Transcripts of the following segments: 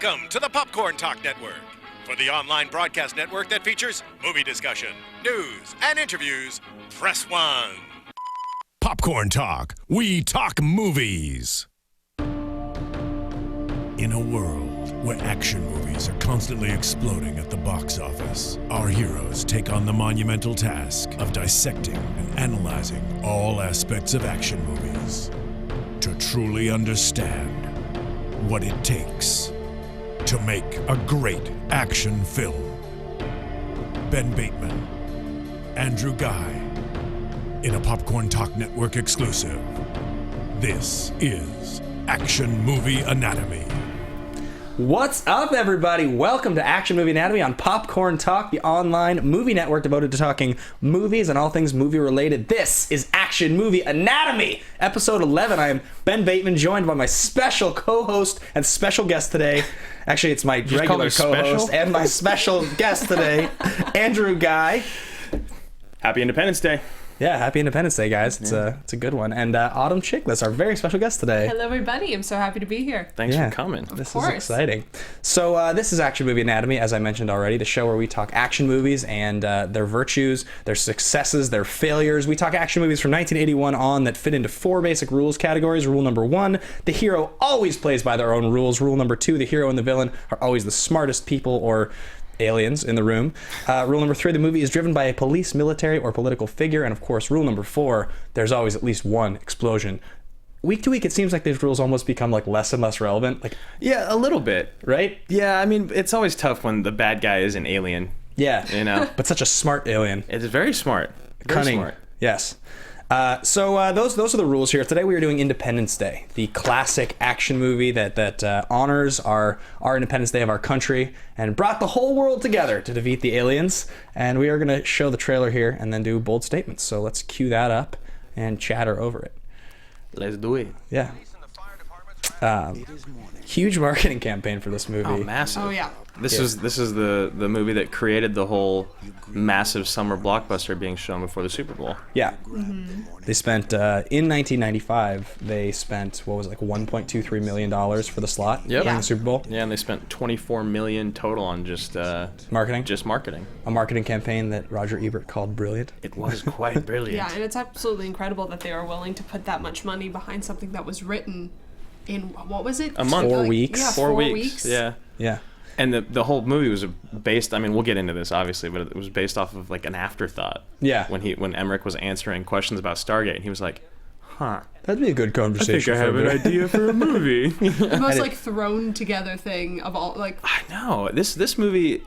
Welcome to the Popcorn Talk Network, for the online broadcast network that features movie discussion, news, and interviews. Press 1. Popcorn Talk. We talk movies. In a world where action movies are constantly exploding at the box office, our heroes take on the monumental task of dissecting and analyzing all aspects of action movies to truly understand what it takes to make a great action film. Ben Bateman, Andrew Ghai, in a Popcorn Talk Network exclusive. This is Action Movie Anatomy. What's up, everybody? Welcome to Action Movie Anatomy on Popcorn Talk, the online movie network devoted to talking movies and all things movie-related. This is Action Movie Anatomy, episode 11. I am Ben Bateman, joined by my special co-host and special guest today. Actually, it's my regular co-host and my special guest today, Andrew Ghai. Happy Independence Day. Yeah, happy Independence Day, guys. It's a good one. And Autumn Chiklis, our very special guest today. Hello, everybody. I'm so happy to be here. Thanks for coming. This is exciting. So this is Action Movie Anatomy, as I mentioned already, the show where we talk action movies and their virtues, their successes, their failures. We talk action movies from 1981 on that fit into 4 basic rules categories. Rule number 1, the hero always plays by their own rules. Rule number 2, the hero and the villain are always the smartest people or aliens in the room. Rule number 3, the movie is driven by a police, military, or political figure. And of course, rule number 4, there's always at least one explosion. Week to week, it seems like these rules almost become like less and less relevant. Like, yeah, a little bit. Right? Yeah, I mean, it's always tough when the bad guy is an alien. Yeah. You know? But such a smart alien. It's very smart. Very Cunning. smart. Yes. So those are the rules here. Today we are doing Independence Day, the classic action movie that honors our Independence Day of our country and brought the whole world together to defeat the aliens. And we are going to show the trailer here and then do bold statements. So let's cue that up and chatter over it. Let's do it. Yeah. Huge marketing campaign for this movie. Oh, massive. Oh, yeah. This is the movie that created the whole massive summer blockbuster being shown before the Super Bowl. Yeah. Mm-hmm. They spent, in 1995, they spent, what was it, like $1.23 million for the slot during the Super Bowl? Yeah, and they spent $24 million total on just marketing. Just marketing. A marketing campaign that Roger Ebert called brilliant. It was quite brilliant. Yeah, and it's absolutely incredible that they were willing to put that much money behind something that was written in, what was it? A month. 4 weeks. Yeah, 4 weeks. Yeah. Yeah. And the whole movie was based, I mean, we'll get into this obviously, but it was based off of like an afterthought. Yeah. When Emmerich was answering questions about Stargate, and he was like, that'd be a good conversation. I think I have an idea for a movie. The most like thrown together thing of all, like. I know. This movie,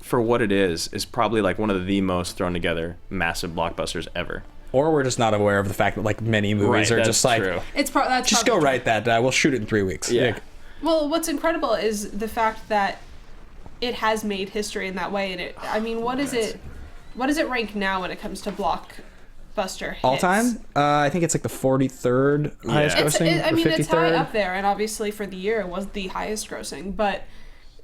for what it is probably like one of the most thrown together massive blockbusters ever. Or we're just not aware of the fact that like many movies are just like, true. That's just go write that. We'll shoot it in 3 weeks. Yeah. Well, what's incredible is the fact that it has made history in that way, and what is it rank now when it comes to blockbuster hits? All time? I think it's like the 43rd highest grossing. It's high up there, and obviously for the year it was the highest grossing, but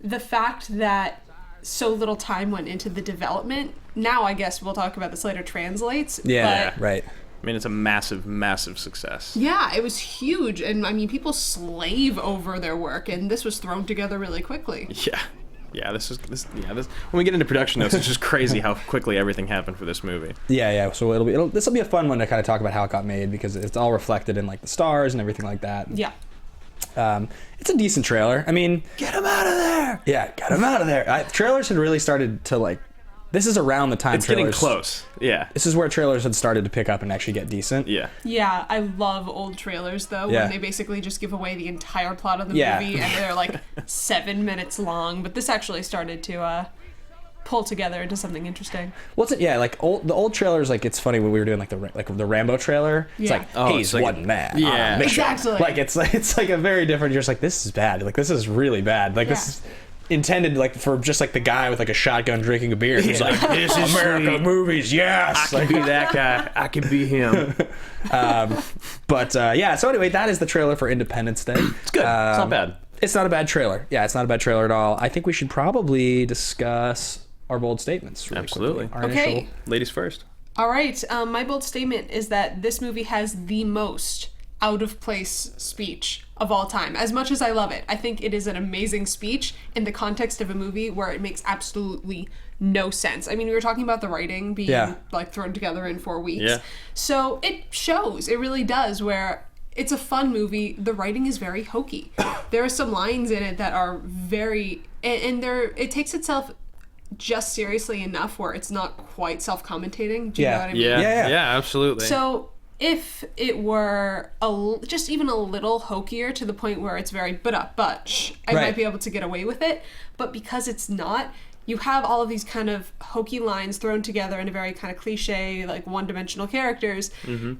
the fact that so little time went into the development, now I guess we'll talk about this later, translates. Yeah, right. I mean, it's a massive, massive success. Yeah, it was huge, and I mean, people slave over their work, and this was thrown together really quickly. Yeah. Yeah, this when we get into production notes, it's just crazy how quickly everything happened for this movie. Yeah. So this will be a fun one to kind of talk about how it got made, because it's all reflected in like the stars and everything like that. Yeah. It's a decent trailer. I mean, get him out of there. Yeah, get him out of there. Trailers had really started to like. This is around the time it's trailers, getting close. Yeah. This is where trailers had started to pick up and actually get decent. Yeah. Yeah, I love old trailers though, when they basically just give away the entire plot of the movie, and they're like 7 minutes long. But this actually started to pull together into something interesting. What's it? Yeah, like the old trailers. Like, it's funny when we were doing like the Rambo trailer. It's like he's like, one man. Yeah. On a mission. Exactly. Like it's like a very different. You're just like, this is bad. Like, this is really bad. Like this is intended like for just like the guy with like a shotgun drinking a beer. He's like, this is America sweet. Movies. Yes, I can be that guy. I can be him. So anyway, that is the trailer for Independence Day. It's good. It's not bad. It's not a bad trailer. Yeah, it's not a bad trailer at all. I think we should probably discuss our bold statements. Really Absolutely. Okay. Ladies first. All right. My bold statement is that this movie has the most out of place speech of all time. As much as I love it, I think it is an amazing speech in the context of a movie where it makes absolutely no sense. I mean, we were talking about the writing being like thrown together in 4 weeks. Yeah. So it shows, it really does, where it's a fun movie. The writing is very hokey. There are some lines in it that are very, and it takes itself just seriously enough where it's not quite self-commentating. Do you know what I mean? Yeah, absolutely. So if it were just even a little hokier to the point where it's very but I might be able to get away with it. But because it's not, you have all of these kind of hokey lines thrown together in a very kind of cliche, like one-dimensional characters.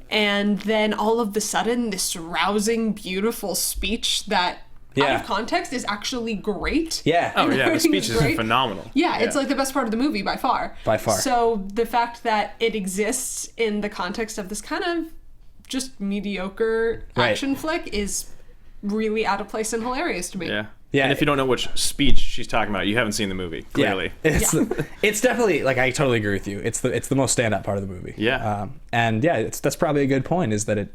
And then all of the sudden, this rousing, beautiful speech that out of context is actually great. Yeah. Oh, yeah. The speech is phenomenal. Yeah, it's like the best part of the movie by far. By far. So the fact that it exists in the context of this kind of just mediocre action flick is really out of place and hilarious to me. Yeah. Yeah. And if you don't know which speech she's talking about, you haven't seen the movie, clearly. Yeah. It's definitely, like, I totally agree with you. It's the most standout part of the movie. Yeah. And yeah, that's probably a good point, is that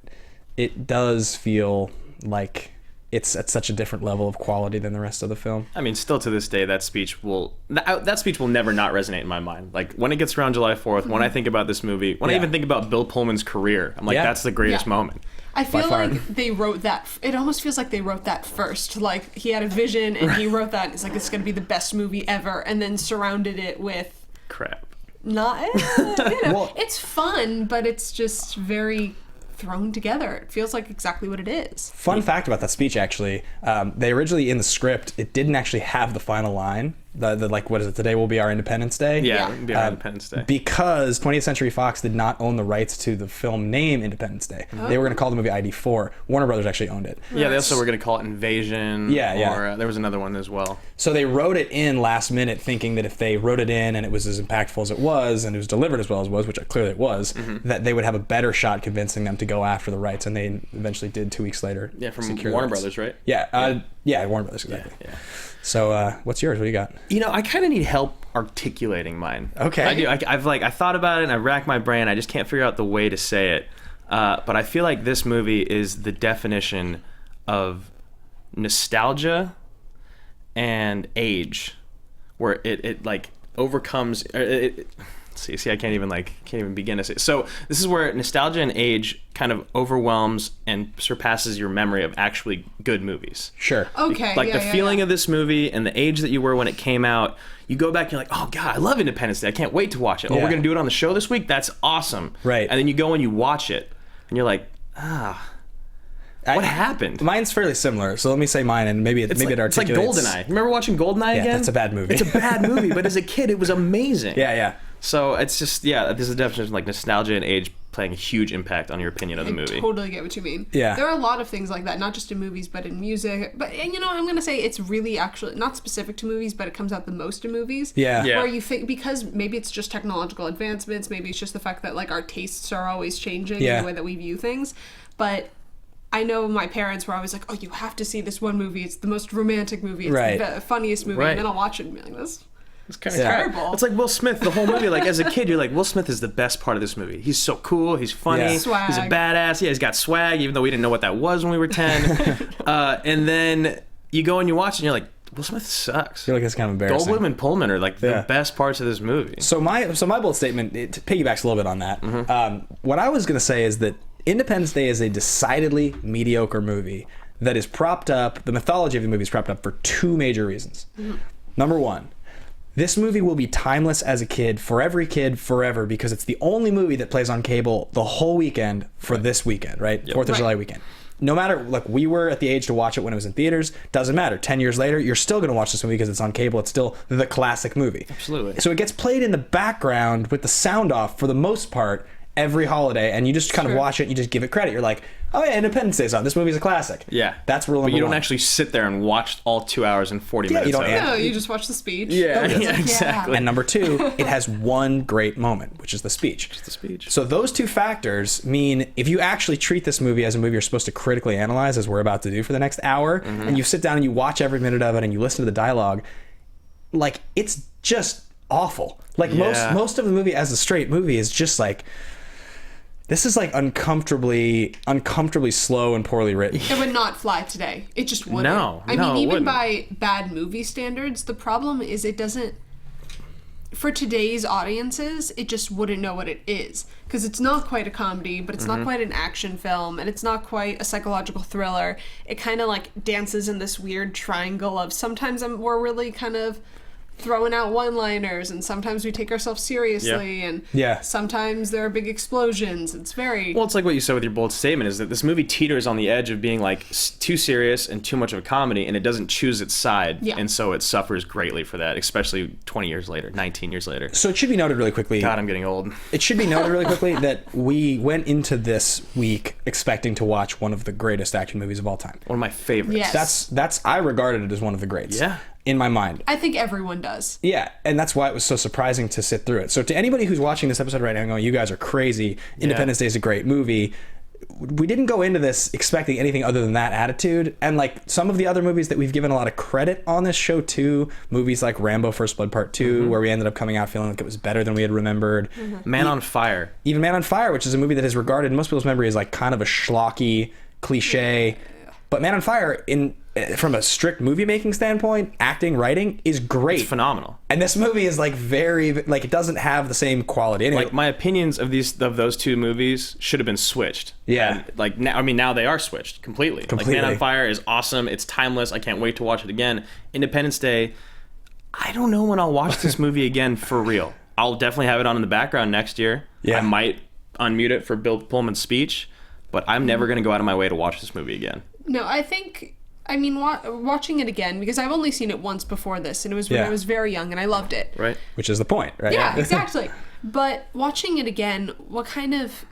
it does feel like it's at such a different level of quality than the rest of the film. I mean, still to this day, that speech will never not resonate in my mind. Like, when it gets around July 4th, when I think about this movie, when I even think about Bill Pullman's career, I'm like, that's the greatest moment. I feel like they wrote that. It almost feels like they wrote that first. Like, he had a vision and he wrote that. And it's like, it's going to be the best movie ever. And then surrounded it with crap. It's fun, but it's just very thrown together. It feels like exactly what it is. Fun fact about that speech, actually, they originally, in the script, it didn't actually have the final line. The like, what is it? Today will be our Independence Day. Yeah, it'll be our Independence Day. Because 20th Century Fox did not own the rights to the film name Independence Day. They were going to call the movie ID4. Warner Brothers actually owned it. Yeah, they also were going to call it Invasion. Or there was another one as well. So they wrote it in last minute, thinking that if they wrote it in and it was as impactful as it was, and it was delivered as well as it was, which clearly it was, that they would have a better shot convincing them to go after the rights, and they eventually did 2 weeks later. Yeah, from Warner Brothers, right? Yeah, Warner Brothers, exactly. Yeah. So, what's yours? What do you got? You know, I kind of need help articulating mine. Okay. I do. I thought about it and I racked my brain. I just can't figure out the way to say it. But I feel like this movie is the definition of nostalgia and age, where it like overcomes. See, I can't even begin to say. So this is where nostalgia and age kind of overwhelms and surpasses your memory of actually good movies. Sure. Okay. Like the feeling of this movie and the age that you were when it came out, you go back and you're like, oh God, I love Independence Day. I can't wait to watch it. Oh, we're going to do it on the show this week? That's awesome. Right. And then you go and you watch it and you're like, what happened? Mine's fairly similar, so let me say mine, and maybe it articulates. It's like GoldenEye. Remember watching GoldenEye again? Yeah, that's a bad movie. It's a bad movie, but as a kid, it was amazing. Yeah. So it's just, there's a definition of like nostalgia and age playing a huge impact on your opinion of the movie. I totally get what you mean. Yeah. There are a lot of things like that, not just in movies, but in music. But, and I'm going to say it's really actually not specific to movies, but it comes out the most in movies. Yeah. Where you think, because maybe it's just technological advancements, maybe it's just the fact that like our tastes are always changing in the way that we view things. But I know my parents were always like, oh, you have to see this one movie. It's the most romantic movie. It's the funniest movie. Right. And then I'll watch it and be like, this. It's kind of terrible. It's like Will Smith, the whole movie. Like as a kid, you're like, Will Smith is the best part of this movie. He's so cool. He's funny. Swag. He's a badass. Yeah, he's got swag, even though we didn't know what that was when we were 10. And then you go and you watch it and you're like, Will Smith sucks. I feel like it's kind of embarrassing. Goldblum and Pullman are like the best parts of this movie. So my bold statement, it piggybacks a little bit on that. What I was going to say is that Independence Day is a decidedly mediocre movie that is propped up, the mythology of the movie is propped up for two major reasons. Number one, this movie will be timeless as a kid, for every kid, forever, because it's the only movie that plays on cable the whole weekend for this weekend, right? 4th of July weekend. No matter, like, we were at the age to watch it when it was in theaters, doesn't matter. 10 years later, you're still going to watch this movie because it's on cable. It's still the classic movie. Absolutely. So it gets played in the background with the sound off for the most part every holiday, and you just kind of watch it and you just give it credit. You're like, oh yeah, Independence Day's on. This movie's a classic. Yeah. That's rule number one. But you don't actually sit there and watch all 2 hours and 40 minutes you don't of it. No, you just watch the speech. Yeah, exactly. And number two, it has one great moment, which is the speech. Just the speech. So those two factors mean if you actually treat this movie as a movie you're supposed to critically analyze, as we're about to do for the next hour, and you sit down and you watch every minute of it and you listen to the dialogue, like, it's just awful. Like most of the movie as a straight movie is just like, This is like uncomfortably slow and poorly written. It would not fly today. It just wouldn't. I No, mean, it even wouldn't. by bad movie standards, the problem is it doesn't. For today's audiences, it just wouldn't know what it is. Because it's not quite a comedy, but it's not quite an action film, and it's not quite a psychological thriller. It kind of like dances in this weird triangle of sometimes we're really kind of throwing out one-liners, and sometimes we take ourselves seriously, and sometimes there are big explosions. It's very... Well, it's like what you said with your bold statement, is that this movie teeters on the edge of being like too serious and too much of a comedy, and it doesn't choose its side, and so it suffers greatly for that, especially 20 years later, 19 years later. So it should be noted really quickly. God, I'm getting old. It should be noted really quickly that we went into this week expecting to watch one of the greatest action movies of all time. One of my favorites. Yes. That's I regarded it as one of the greats. Yeah. In my mind. I think everyone does. Yeah, and that's why it was so surprising to sit through it. So to anybody who's watching this episode right now going, you guys are crazy, Independence Day is a great movie, we didn't go into this expecting anything other than that attitude. And like some of the other movies that we've given a lot of credit on this show too, movies like Rambo First Blood Part 2, where we ended up coming out feeling like it was better than we had remembered. Man on Fire. Even Man on Fire, which is a movie that is regarded in most people's memory as like kind of a schlocky cliche. But Man on Fire, from a strict movie making standpoint, acting, writing, is great. It's phenomenal. And this movie is like it doesn't have the same quality. Anyway, Like my opinions of those two movies should have been switched. Yeah. And like now they are switched completely. Like Man on Fire is awesome. It's timeless. I can't wait to watch it again. Independence Day, I don't know when I'll watch this movie again for real. I'll definitely have it on in the background next year. Yeah. I might unmute it for Bill Pullman's speech, but I'm never going to go out of my way to watch this movie again. No, I mean, watching it again, because I've only seen it once before this, and it was when I was very young, and I loved it. Right. which is the point, right? Yeah, exactly. But watching it again, what kind of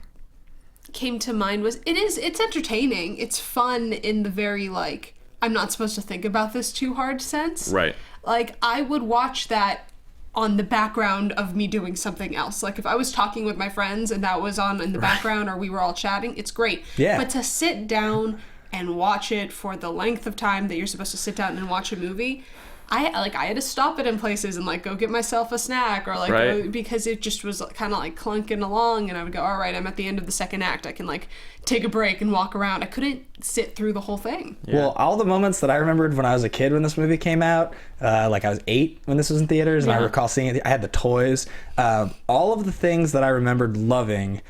came to mind was, it's entertaining. It's fun in the very, like, I'm not supposed to think about this too hard sense. Right. Like, I would watch that on the background of me doing something else. Like, if I was talking with my friends and that was on in the background, or we were all chatting, it's great. Yeah. But to sit down and watch it for the length of time that you're supposed to sit down and watch a movie, I had to stop it in places and like go get myself a snack, or like because it just was kind of like clunking along, and I would go, all right, I'm at the end of the second act, I can like take a break and walk around. I couldn't sit through the whole thing. Well, all the moments that I remembered when I was a kid when this movie came out, like I was 8 when this was in theaters, and I recall seeing it. I had the toys. All of the things that I remembered loving,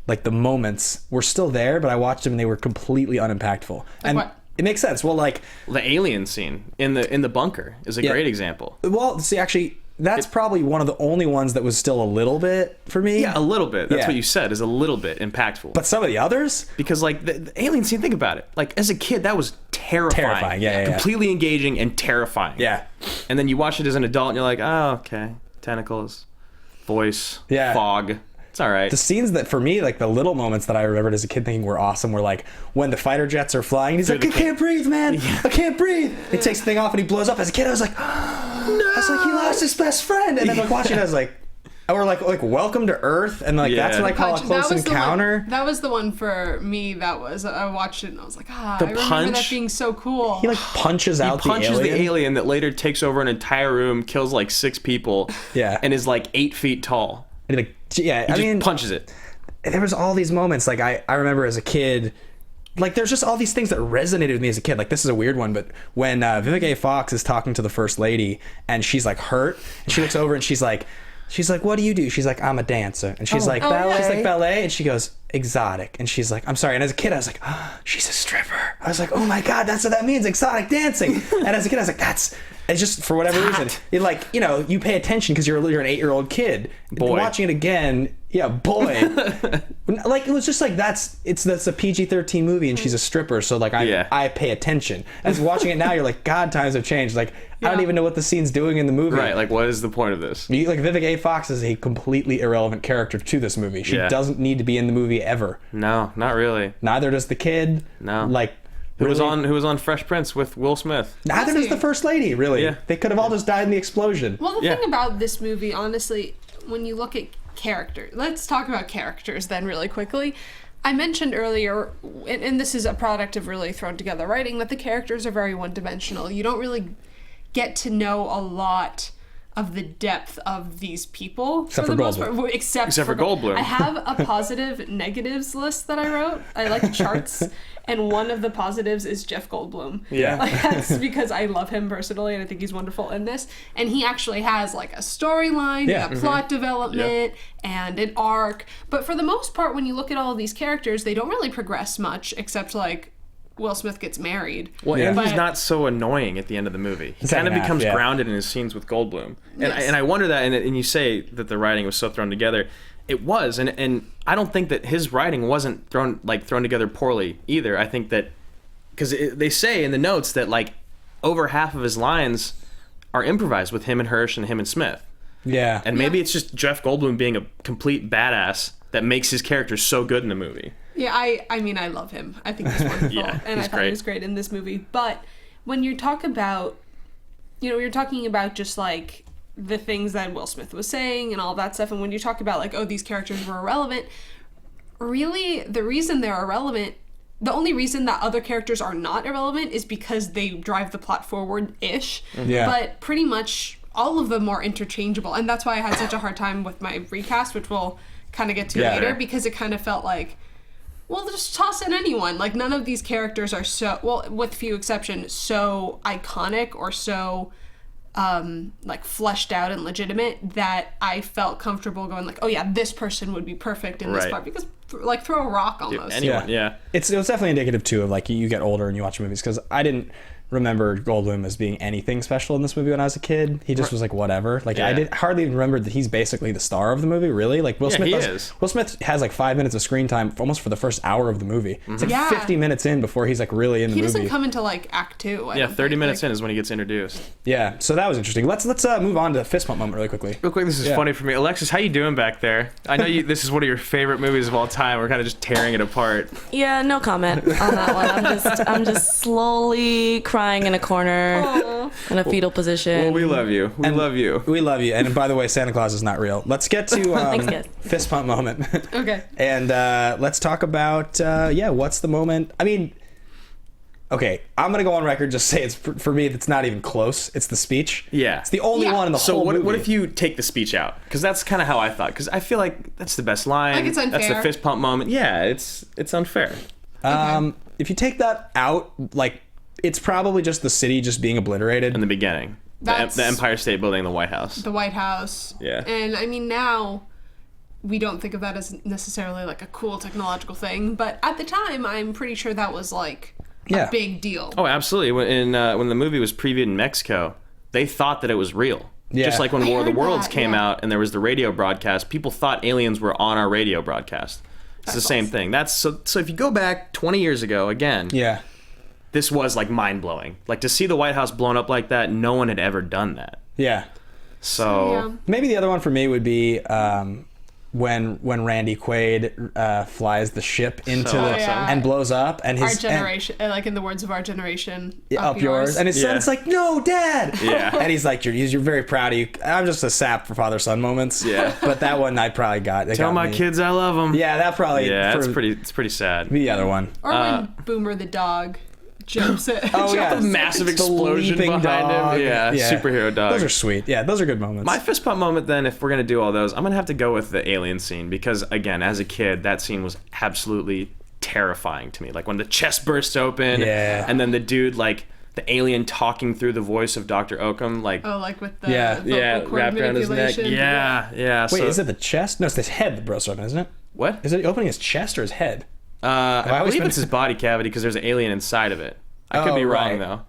like the moments, were still there, but I watched them and they were completely unimpactful. And what? It makes sense. Well, like The alien scene in the bunker is a great example. Well, see, actually, that's probably one of the only ones that was still a little bit for me. Yeah, a little bit. That's Yeah. what you said, is a little bit impactful. But some of the others, because like the alien scene, think about it. Like as a kid, that was terrifying. Terrifying, yeah. Completely engaging and terrifying. Yeah. And then you watch it as an adult and you're like, oh, okay. Tentacles, voice, Yeah. fog. It's all right. The scenes that, for me, like the little moments that I remembered as a kid thinking were awesome were like when the fighter jets are flying. He's like, I can't breathe, man. I can't breathe. He takes the thing off and he blows up. As a kid, I was like, no. I was like, he lost his best friend. And then like watching it, I was like, or like Welcome to Earth, and like that's what I call a close encounter. That was the one for me. That was, I watched it and I was like, I remember punch. that being so cool. He like punches out punches the alien. the alien that later takes over an entire room, kills like 6 people, and is like 8 feet tall. And like, yeah, He just punches it. There was all these moments, like I remember as a kid, like there's just all these things that resonated with me as a kid. Like this is a weird one, but when Vivica A. Fox is talking to the first lady and she's like hurt, and she looks over and she's like, what do you do? She's like, I'm a dancer. And she's like, ballet? She's like, ballet? And she goes, exotic. And she's like, I'm sorry. And as a kid, I was like, oh, she's a stripper. I was like, oh my God, that's what that means, exotic dancing. And as a kid, I was like, it's just for whatever reason. It like, you pay attention because you're an 8-year-old kid. Boy. Watching it again, yeah, boy. Like, it was just like, that's a PG-13 movie and she's a stripper. So like, I pay attention. As watching it now, you're like, God, times have changed. Like, I don't even know what the scene's doing in the movie. Right, like what is the point of this? Like Vivica A. Fox is a completely irrelevant character to this movie. She doesn't need to be in the movie ever. No, not really. Neither does the kid. No. Like, Who was on Fresh Prince with Will Smith? Neither does the first lady, really. Yeah. They could have all just died in the explosion. Well, the thing about this movie, honestly, when you look at characters, let's talk about characters then really quickly. I mentioned earlier, and this is a product of really thrown together writing, that the characters are very one-dimensional. You don't really get to know a lot of the depth of these people. Except for the most Goldblum. part. Except for Goldblum. I have a positive negatives list that I wrote. I like charts. And one of the positives is Jeff Goldblum. Yeah. Like, that's because I love him personally and I think he's wonderful in this. And he actually has like a storyline, and a plot development, and an arc. But for the most part, when you look at all of these characters, they don't really progress much except like Will Smith gets married. Well, and But- he's not so annoying at the end of the movie. He kind of becomes grounded in his scenes with Goldblum. And I wonder that, and you say that the writing was so thrown together. It was, and I don't think that his writing wasn't thrown together poorly either. I think that, because they say in the notes that like over half of his lines are improvised with him and Hirsch and him and Smith. Yeah. And maybe it's just Jeff Goldblum being a complete badass that makes his character so good in the movie. Yeah, I mean, I love him. I think he's wonderful. And I thought great. he was great in this movie. But when you talk about, you're talking about just like the things that Will Smith was saying and all that stuff, and when you talk about like, oh, these characters were irrelevant, really the reason they're irrelevant, the only reason that other characters are not irrelevant is because they drive the plot forward-ish. Yeah. But pretty much all of them are interchangeable, and that's why I had such a hard time with my recast, which we'll kind of get to later, because it kind of felt like, well, just toss in anyone. Like, none of these characters are so, well, with few exceptions, so iconic or so like fleshed out and legitimate that I felt comfortable going like, oh yeah, this person would be perfect in this part, because like throw a rock almost. Anyone, yeah. It was definitely indicative too of like you get older and you watch movies, because I didn't remember Goldblum as being anything special in this movie when I was a kid. He just was like whatever. Like I hardly even remember that he's basically the star of the movie. Really, like Will Smith. Will Smith has like 5 minutes of screen time almost for the first hour of the movie. It's like 50 minutes in before he's like really in the movie. He doesn't come into like Act 2. 30 minutes in is when he gets introduced. Yeah, so that was interesting. Let's move on to the fist bump moment really quickly. Real quick, this is funny for me. Alexis, how you doing back there? I know this is one of your favorite movies of all time. We're kind of just tearing it apart. Yeah, no comment on that one. I'm just slowly crying in a corner in a fetal position. Well, we love you. We love you. We love you. And by the way, Santa Claus is not real. Let's get to fist pump moment. Okay. And let's talk about what's the moment? I mean, okay, I'm gonna go on record just say it's for me. It's not even close. It's the speech. Yeah, it's the only one in the whole movie. So what if you take the speech out? Because that's kind of how I thought. Because I feel like that's the best line. Like it's unfair. That's the fist pump moment. Yeah, it's unfair. If you take that out, like it's probably just the city just being obliterated in the beginning. The Empire State Building, the White House. The White House. Yeah. And I mean now, we don't think of that as necessarily like a cool technological thing, but at the time, I'm pretty sure that was like a big deal. Oh, absolutely. When the movie was previewed in Mexico, they thought that it was real. Yeah. Just like when War of the Worlds came out and there was the radio broadcast, people thought aliens were on our radio broadcast. It's the same thing. That's so if you go back 20 years ago, again, this was like mind-blowing. Like to see the White House blown up like that, no one had ever done that. Yeah. So maybe the other one for me would be when Randy Quaid flies the ship into and blows up, and his our generation, like in the words of our generation, up yours, and his son's like, "No, Dad." Yeah, and he's like, "You're very proud of you." I'm just a sap for father-son moments. Yeah, but that one I probably got. Tell my kids I love them. Yeah, that probably. Yeah, it's pretty sad. The other one, or when Boomer the dog jumps it. The massive explosion behind dog. him. Yeah, superhero dog. Those are sweet. Yeah, those are good moments. My fist pump moment, then, if we're gonna do all those, I'm gonna have to go with the alien scene, because again, as a kid, that scene was absolutely terrifying to me. Like when the chest bursts open, and then the dude, like the alien talking through the voice of Dr. Oakham, like like with the wrapped around his neck. Yeah. Wait, is it the chest? No, it's his head that bursts open, isn't it? What? Is it opening his chest or his head? I believe it's his body cavity, because there's an alien inside of it. I could be wrong, though.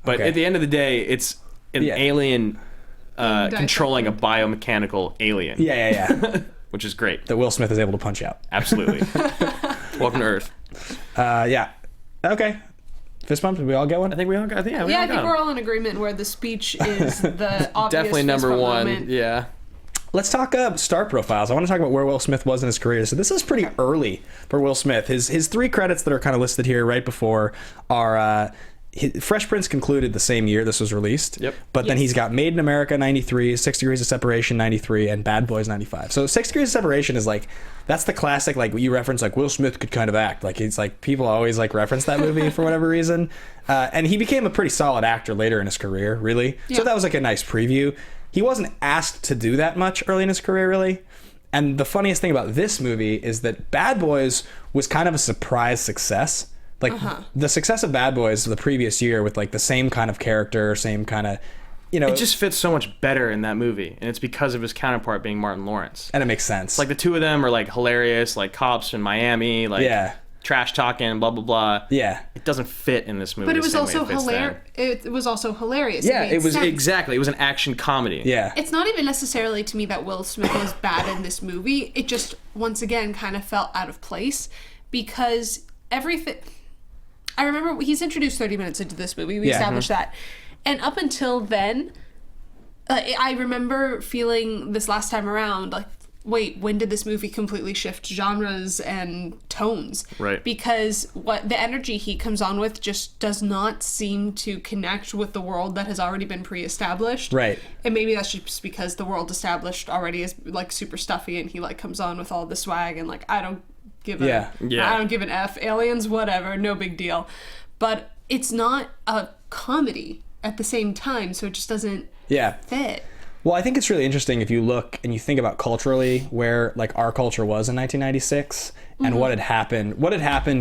But at the end of the day, it's an alien controlling a biomechanical alien. Yeah. Which is great. That Will Smith is able to punch out. Absolutely. Welcome to Earth. Yeah. Okay. Fist bump, did we all get one? I think we all got it. I think we're all in agreement where the speech is the obvious definitely number one. Moment. Yeah. Let's talk star profiles. I want to talk about where Will Smith was in his career. So this is pretty early for Will Smith. His three credits that are kind of listed here right before are Fresh Prince concluded the same year this was released. Yep. But then he's got Made in America 93, 6 Degrees of Separation 93, and Bad Boys 95. So 6 Degrees of Separation is like, that's the classic, like you reference, like Will Smith could kind of act. Like it's like people always like reference that movie for whatever reason. And he became a pretty solid actor later in his career, really. Yeah. So that was like a nice preview. he wasn't asked to do that much early in his career, really. And the funniest thing about this movie is that Bad Boys was kind of a surprise success. Like, the success of Bad Boys the previous year with, like, the same kind of character, same kind of, you know... It just fits so much better in that movie, and it's because of his counterpart being Martin Lawrence. And it makes sense. Like, the two of them are, like, hilarious, like, cops in Miami, like... Yeah. Trash talking, blah blah blah. Yeah, it doesn't fit in this movie. But it was also hilarious. It was also hilarious. Yeah, it was sense. Exactly. It was an action comedy. Yeah, it's not even necessarily to me that Will Smith was bad in this movie. It just once again kind of felt out of place because everything. I remember he's introduced 30 minutes into this movie. We established that, and up until then, I remember feeling this last time around like. Wait, when did this movie completely shift genres and tones? Right. Because what the energy he comes on with just does not seem to connect with the world that has already been pre-established. Right. And maybe that's just because the world established already is like super stuffy and he like comes on with all the swag and like I don't give I don't give an F. Aliens, whatever, no big deal. But it's not a comedy at the same time, so it just doesn't fit. Well, I think it's really interesting if you look and you think about culturally where like our culture was in 1996 and what had happened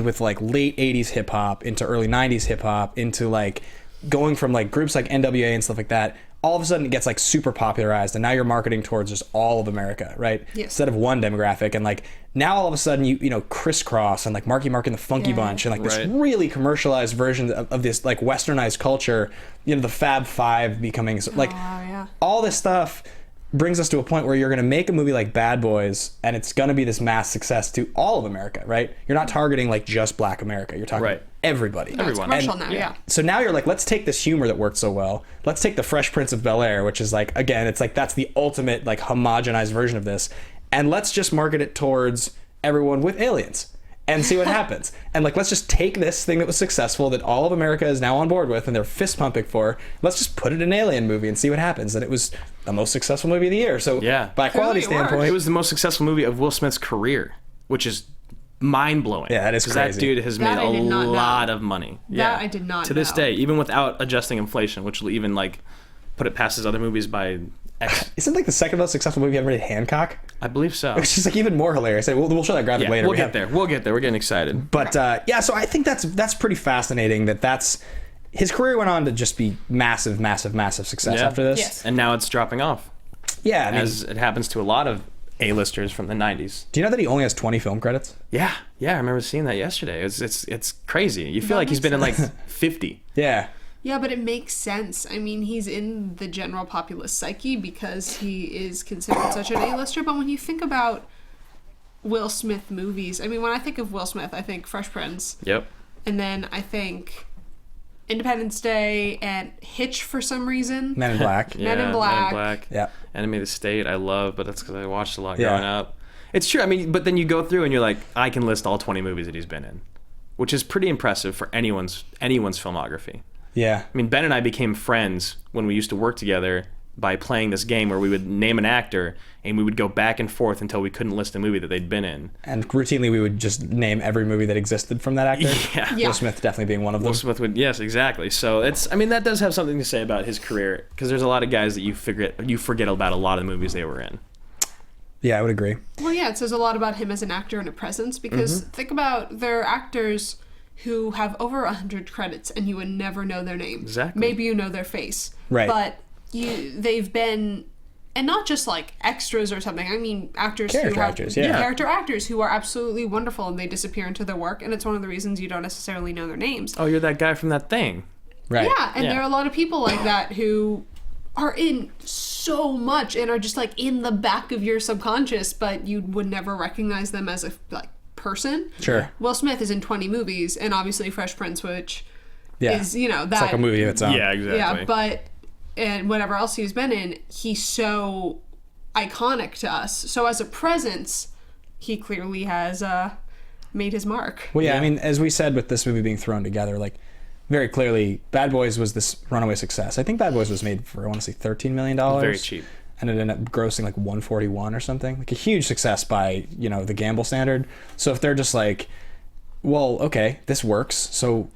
with like late 80s hip hop into early 90s hip hop into like going from like groups like NWA and stuff like that. All of a sudden it gets like super popularized and now you're marketing towards just all of America, right? Yes. Instead of one demographic. And like now all of a sudden you know Crisscross and like Marky Mark and the Funky Bunch and like this really commercialized version of this like westernized culture, you know, the Fab Five becoming like all this stuff brings us to a point where you're going to make a movie like Bad Boys and it's going to be this mass success to all of America, right? You're not targeting like just Black America. You're talking everybody. No, everyone. It's commercial now, So now you're like, let's take this humor that worked so well. Let's take the Fresh Prince of Bel-Air, which is like, again, it's like that's the ultimate like homogenized version of this. And let's just market it towards everyone with aliens and see what happens. And like, let's just take this thing that was successful that all of America is now on board with and they're fist pumping for. Let's just put it in an alien movie and see what happens. And it was the most successful movie of the year. So by a quality standpoint, it was the most successful movie of Will Smith's career, which is mind-blowing. Yeah, that is crazy. Because that dude has made a lot of money. That I did not know. To this day, even without adjusting inflation, which will even like put it past his other movies by X. Isn't like the second most successful movie ever made Hancock? I believe so. Which is like even more hilarious. We'll show that graphic later. We'll get there. We'll get there. We're getting excited. But so I think that's pretty fascinating that's his career went on to just be massive success after this. Yes. And now it's dropping off. Yeah. As it happens to a lot of A-listers from the 90s. Do you know that he only has 20 film credits? Yeah. I remember seeing that yesterday. It's crazy. You feel like he's been in like 50. Yeah. Yeah, but it makes sense. I mean, he's in the general populace psyche because he is considered such an A-lister. But when you think about Will Smith movies, I mean, when I think of Will Smith, I think Fresh Prince. Yep. And then I think Independence Day and Hitch for some reason. Men in Black. Men in Black. Yeah. Enemy of the State, I love, but that's because I watched a lot growing up. It's true. I mean, but then you go through and you're like, I can list all 20 movies that he's been in, which is pretty impressive for anyone's filmography. Yeah. I mean, Ben and I became friends when we used to work together by playing this game where we would name an actor and we would go back and forth until we couldn't list a movie that they'd been in. And routinely we would just name every movie that existed from that actor. Yeah. Will Smith definitely being one of them. Will Smith would, yes, exactly. So that does have something to say about his career because there's a lot of guys that you forget about a lot of the movies they were in. Yeah, I would agree. Well, yeah, it says a lot about him as an actor and a presence because think about their actors who have over 100 credits and you would never know their name. Exactly. Maybe you know their face. Right. But they've been, and not just like extras or something. I mean, character actors who are absolutely wonderful and they disappear into their work, and it's one of the reasons you don't necessarily know their names. Oh, you're that guy from that thing. Right. Yeah, and there are a lot of people like that who are in so much and are just like in the back of your subconscious, but you would never recognize them as a person. Sure. Will Smith is in 20 movies, and obviously Fresh Prince, which is, that... It's like a movie of its own. Yeah, exactly. Yeah, but... And whatever else he's been in, he's so iconic to us. So as a presence, he clearly has made his mark. Well, I mean, as we said with this movie being thrown together, like, very clearly, Bad Boys was this runaway success. I think Bad Boys was made for, I want to say, $13 million. Very cheap. And it ended up grossing like 141 or something. Like a huge success by, the gamble standard. So if they're just like, well, okay, this works, so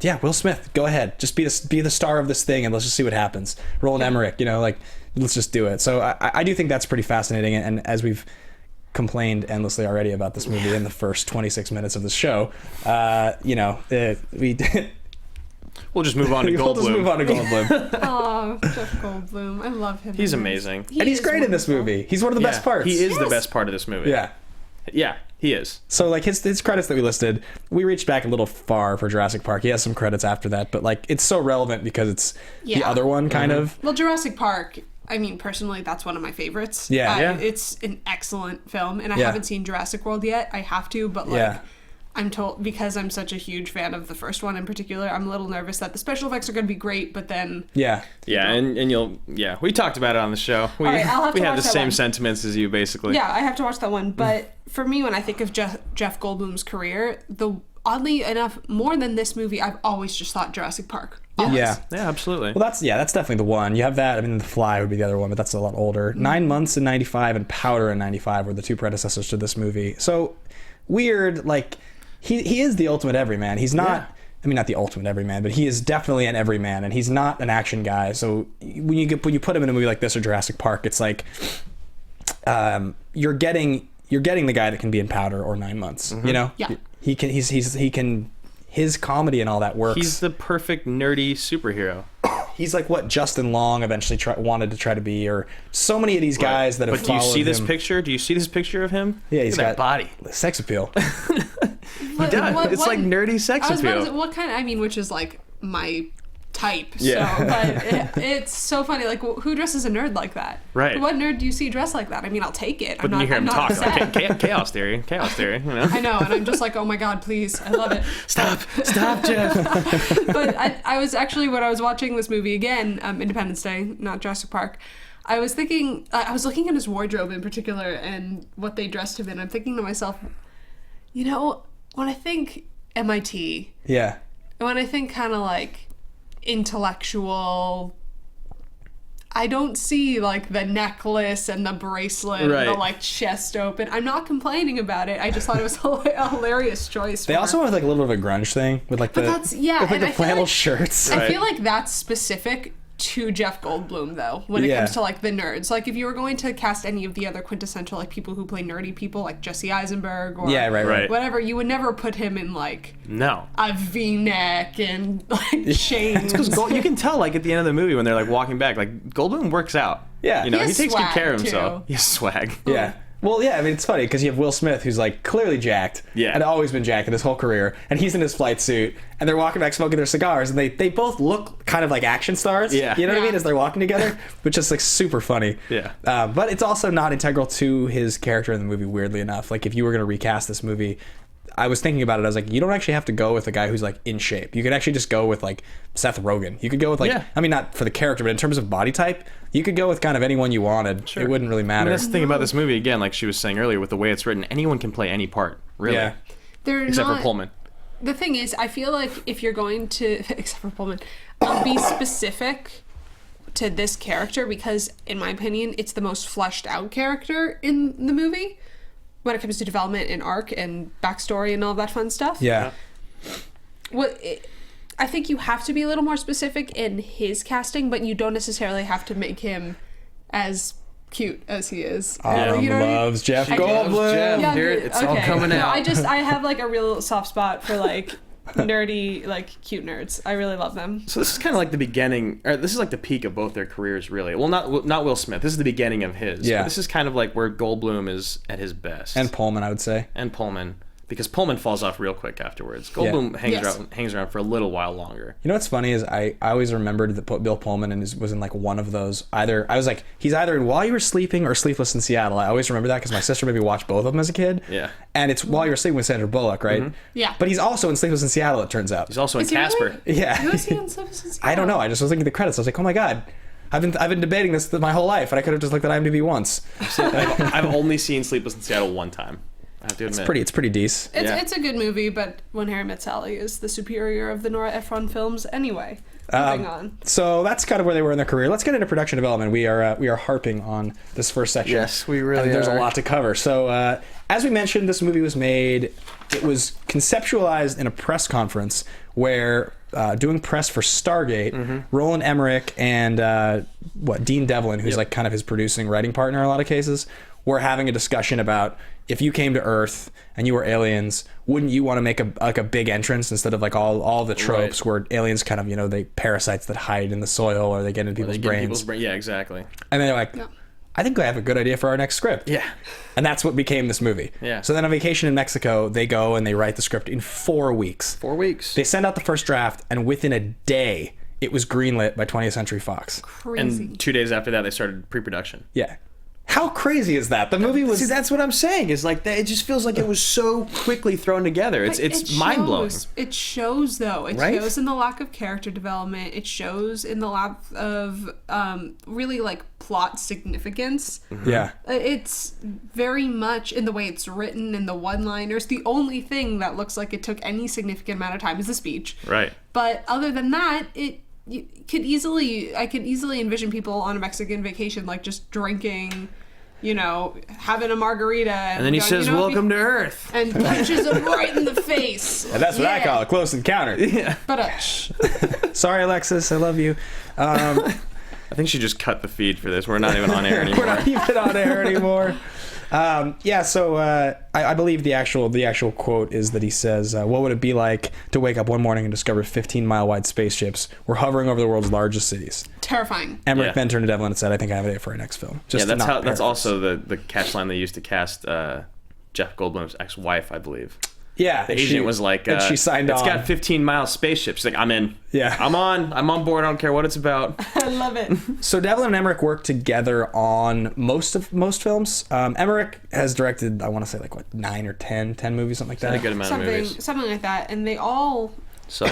yeah, Will Smith, go ahead, just be the star of this thing, and let's just see what happens. Roland Emmerich, like, let's just do it. So I do think that's pretty fascinating, and as we've complained endlessly already about this movie in the first 26 minutes of the show, we'll just move on to Goldblum. We'll just move on to Goldblum. Oh, Jeff Goldblum. I love him. He's amazing. And he's great in this movie. He's one of the best parts. He is the best part of this movie. Yeah. Yeah, he is. So, like, his credits that we listed, we reached back a little far for Jurassic Park. He has some credits after that, but, like, it's so relevant because it's the other one, kind of. Well, Jurassic Park, I mean, personally, that's one of my favorites. Yeah. It's an excellent film, and I haven't seen Jurassic World yet. I have to, but, like, I'm told, because I'm such a huge fan of the first one in particular, I'm a little nervous that the special effects are going to be great, but then... Yeah, and you'll... Yeah, we talked about it on the show. We have the same sentiments as you, basically. Yeah, I have to watch that one. But for me, when I think of Jeff Goldblum's career, oddly enough, more than this movie, I've always just thought Jurassic Park. Always. Yeah, absolutely. Well, that's definitely the one. You have that. I mean, The Fly would be the other one, but that's a lot older. 9 Months in 95 and Powder in 95 were the two predecessors to this movie. So, weird, like... He is the ultimate everyman. He's not, I mean, not the ultimate everyman, but he is definitely an everyman, and he's not an action guy. So when you put him in a movie like this or Jurassic Park, it's like you're getting the guy that can be in Powder or 9 Months. Mm-hmm. You know, he can his comedy and all that works. He's the perfect nerdy superhero. He's like what Justin Long eventually wanted to try to be, or so many of these guys that have followed him. But do you see this picture? Do you see this picture of him? Yeah, he's got that body. Sex appeal. He does. It's like nerdy sex appeal. What kind of, I mean, which is like my type. Yeah. So, but it's so funny. Like, who dresses a nerd like that? Right. What nerd do you see dressed like that? I mean, I'll take it. But you hear him talk like chaos theory. You know? I know, and I'm just like, oh my god, please, I love it. Stop, Jeff. But I was actually, when I was watching this movie again, Independence Day, not Jurassic Park, I was thinking, I was looking at his wardrobe in particular and what they dressed him in. I'm thinking to myself, when I think MIT, and when I think kind of like intellectual, I don't see like the necklace and the bracelet and the like chest open. I'm not complaining about it. I just thought it was a hilarious choice. They also have like a little bit of a grunge thing with like the flannel shirts. I feel like that's specific to Jeff Goldblum though, when it comes to like the nerds. Like if you were going to cast any of the other quintessential like people who play nerdy people, like Jesse Eisenberg or whatever, you would never put him in like a V-neck and like chains. It's because you can tell like at the end of the movie when they're like walking back, like Goldblum works out. Yeah, he takes good care of himself. He has swag. Yeah. Well, yeah, I mean, it's funny because you have Will Smith, who's like clearly jacked, and always been jacked in his whole career, and he's in his flight suit, and they're walking back smoking their cigars, and they both look kind of like action stars, you know what I mean, as they're walking together, which is like super funny. Yeah. But it's also not integral to his character in the movie, weirdly enough. Like, if you were going to recast this movie, I was thinking about it, I was like, you don't actually have to go with a guy who's like in shape. You could actually just go with like Seth Rogen. You could go with like, I mean, not for the character, but in terms of body type, you could go with kind of anyone you wanted. Sure. It wouldn't really matter. I mean, that's the thing about this movie, again, like she was saying earlier, with the way it's written, anyone can play any part, really. Yeah. Except for Pullman. The thing is, I feel like if you're going to, except for Pullman, be specific to this character, because in my opinion, it's the most fleshed out character in the movie when it comes to development and arc and backstory and all that fun stuff. Yeah. I think you have to be a little more specific in his casting, but you don't necessarily have to make him as cute as he is. Autumn loves Jeff Goldblum. Yeah, here it's all coming out. I have like a real soft spot for like nerdy, like cute nerds. I really love them. So this is kind of like the beginning, or this is like the peak of both their careers, really. Well, not Will Smith. This is the beginning of his. Yeah. But this is kind of like where Goldblum is at his best. And Pullman, I would say. And Pullman. Because Pullman falls off real quick afterwards. Goldblum hangs around for a little while longer. You know what's funny is I always remembered that Bill Pullman was in like one of those. I was like, he's either in While You Were Sleeping or Sleepless in Seattle. I always remember that because my sister made me watch both of them as a kid. Yeah. And it's While You Were Sleeping with Sandra Bullock, right? Mm-hmm. Yeah. But he's also in Sleepless in Seattle, it turns out. He's also in Casper. Really? Yeah. Who is he in Sleepless in Seattle? I don't know. I just was looking at the credits. I was like, oh my god. I've been debating this my whole life, and I could have just looked at IMDb once. I've only seen Sleepless in Seattle one time. I have to admit. It's pretty decent. It's a good movie, but When Harry Met Sally is the superior of the Nora Ephron films anyway. Moving on. So that's kind of where they were in their career. Let's get into production development. We are harping on this first section. Yes, we really There's are. a lot to cover. So as we mentioned, this movie was made. It was conceptualized in a press conference where doing press for Stargate, Roland Emmerich and Dean Devlin, who's like kind of his producing writing partner in a lot of cases, were having a discussion about if you came to Earth and you were aliens, wouldn't you want to make a big entrance instead of like all the tropes where aliens kind of, they parasites that hide in the soil or they get into people's brains. Yeah, exactly. And they're like, I think I have a good idea for our next script. Yeah. And that's what became this movie. Yeah. So then on vacation in Mexico, they go and they write the script in 4 weeks. 4 weeks. They send out the first draft, and within a day, it was greenlit by 20th Century Fox. Crazy. And 2 days after that, they started pre-production. Yeah. How crazy is that? The movie was... See, that's what I'm saying. Is like it just feels like it was so quickly thrown together. It's mind blowing. It shows, though. It Right? shows in the lack of character development. It shows in the lack of really like plot significance. Yeah. It's very much in the way it's written and the one-liners. The only thing that looks like it took any significant amount of time is the speech. Right. But other than that, I could easily envision people on a Mexican vacation, like just drinking, having a margarita. And then he says, "Welcome to Earth," and punches him right in the face. And that's what I call a close encounter. Yeah. But Sorry, Alexis. I love you. I think she just cut the feed for this. We're not even on air anymore. We're not even on air anymore. So I believe the actual quote is that he says, what would it be like to wake up one morning and discover 15-mile wide spaceships were hovering over the world's largest cities? terrifying. Emmerich then turned to Devlin and said, I think I have an idea for our next film. That's also the catch line they used to cast Jeff Goldblum's ex-wife, I believe. Yeah. The agent was like, and she signed on. It's got 15-mile spaceships. She's like, I'm in. Yeah. I'm on board. I don't care what it's about. I love it. So Devlin and Emmerich worked together on most films. Emmerich has directed, I want to say 9 or 10 movies, something like that. A good amount of movies. Something like that. And they all... So...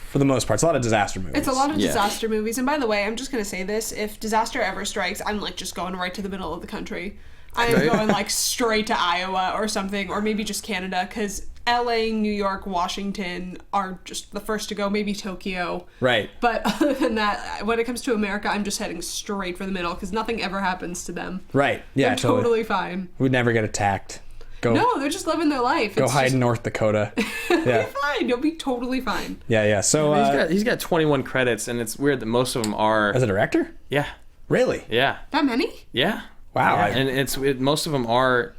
For the most part, it's a lot of disaster movies. It's a lot of disaster movies. And by the way, I'm just going to say this. If disaster ever strikes, I'm just going right to the middle of the country. I am going straight to Iowa or something, or maybe just Canada, because LA, New York, Washington are just the first to go, maybe Tokyo. Right. But other than that, when it comes to America, I'm just heading straight for the middle, because nothing ever happens to them. Right. Yeah, They're totally fine. We'd never get attacked. No, they're just living their life. Go hide in North Dakota. You'll be fine. You'll be totally fine. Yeah. So he's got 21 credits, and it's weird that most of them are... As a director? Yeah. Really? Yeah. That many? Yeah. Wow. Yeah. And most of them are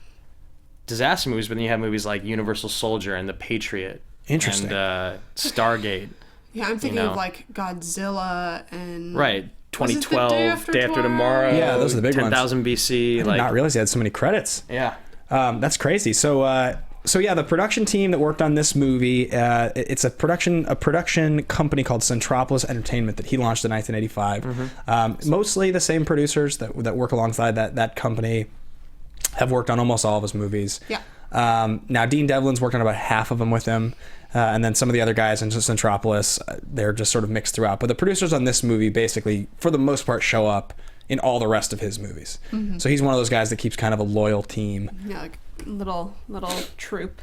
disaster movies, but then you have movies like Universal Soldier and The Patriot. Interesting. And Stargate. Yeah, I'm thinking of Godzilla and... Right. 2012, Day After Tomorrow. Yeah, those are the big 10,000 BC. I did not realize he had so many credits. Yeah. That's crazy. So the production team that worked on this movie, it's a production company called Centropolis Entertainment that he launched in 1985. Mostly the same producers that work alongside that company have worked on almost all of his movies. Yeah. Now Dean Devlin's worked on about half of them with him, and then some of the other guys in Centropolis, they're just sort of mixed throughout. But the producers on this movie basically, for the most part, show up in all the rest of his movies. Mm-hmm. So he's one of those guys that keeps kind of a loyal team. Yeah, little troop.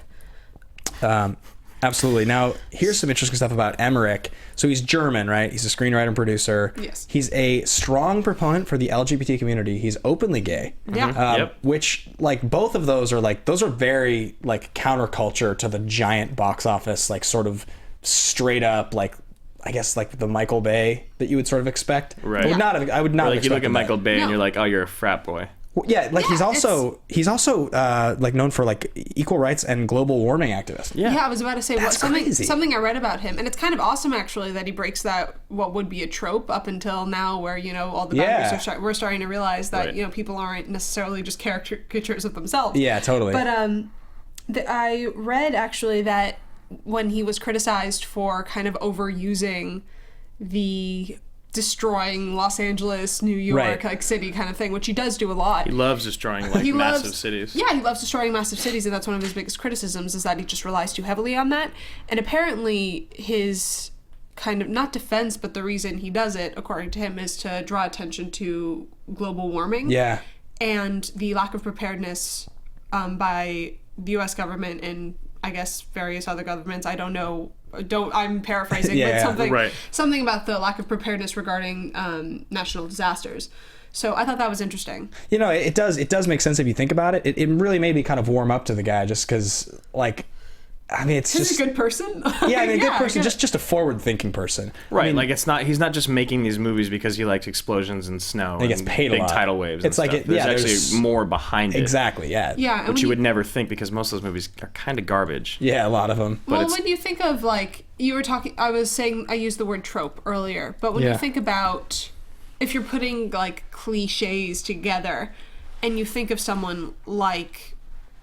Absolutely. Now, here's some interesting stuff about Emmerich. So he's German, right? He's a screenwriter and producer. Yes. He's a strong proponent for the LGBT community. He's openly gay. Yeah. Which, both of those are those are very counterculture to the giant box office, sort of straight up I guess the Michael Bay that you would sort of expect. Right. I would not. You look at Michael Bay and you're like, oh, you're a frat boy. Well, he's also known for equal rights and global warming activist. Yeah, I was about to say crazy. Something I read about him, and it's kind of awesome actually that he breaks that what would be a trope up until now, where all the boundaries we're starting to realize that people aren't necessarily just caricatures of themselves. Yeah, totally. But I read actually that when he was criticized for kind of overusing the destroying Los Angeles, New York, city kind of thing, which he does do a lot. He loves destroying massive cities. Yeah, he loves destroying massive cities, and that's one of his biggest criticisms, is that he just relies too heavily on that. And apparently his kind of, not defense, but the reason he does it, according to him, is to draw attention to global warming. Yeah. And the lack of preparedness by the U.S. government and I guess various other governments. I don't know. I'm paraphrasing, but something about the lack of preparedness regarding national disasters. So I thought that was interesting. You know, it does make sense if you think about it. It really made me kind of warm up to the guy just because, like, I mean, it's He's just a good person. Yeah, I mean, a good person, good. just a forward-thinking person. Right, I mean, like he's not just making these movies because he likes explosions and snow he gets paid a big lot. tidal waves. It's and like stuff. There's actually more behind it. Exactly, yeah. Yeah, and Which when you would never think because most of those movies are kind of garbage. Yeah, a lot of them. Well, when you think of, like, you were talking, I was saying, I used the word trope earlier, but when Yeah. you think about, if you're putting, like, cliches together, and you think of someone like,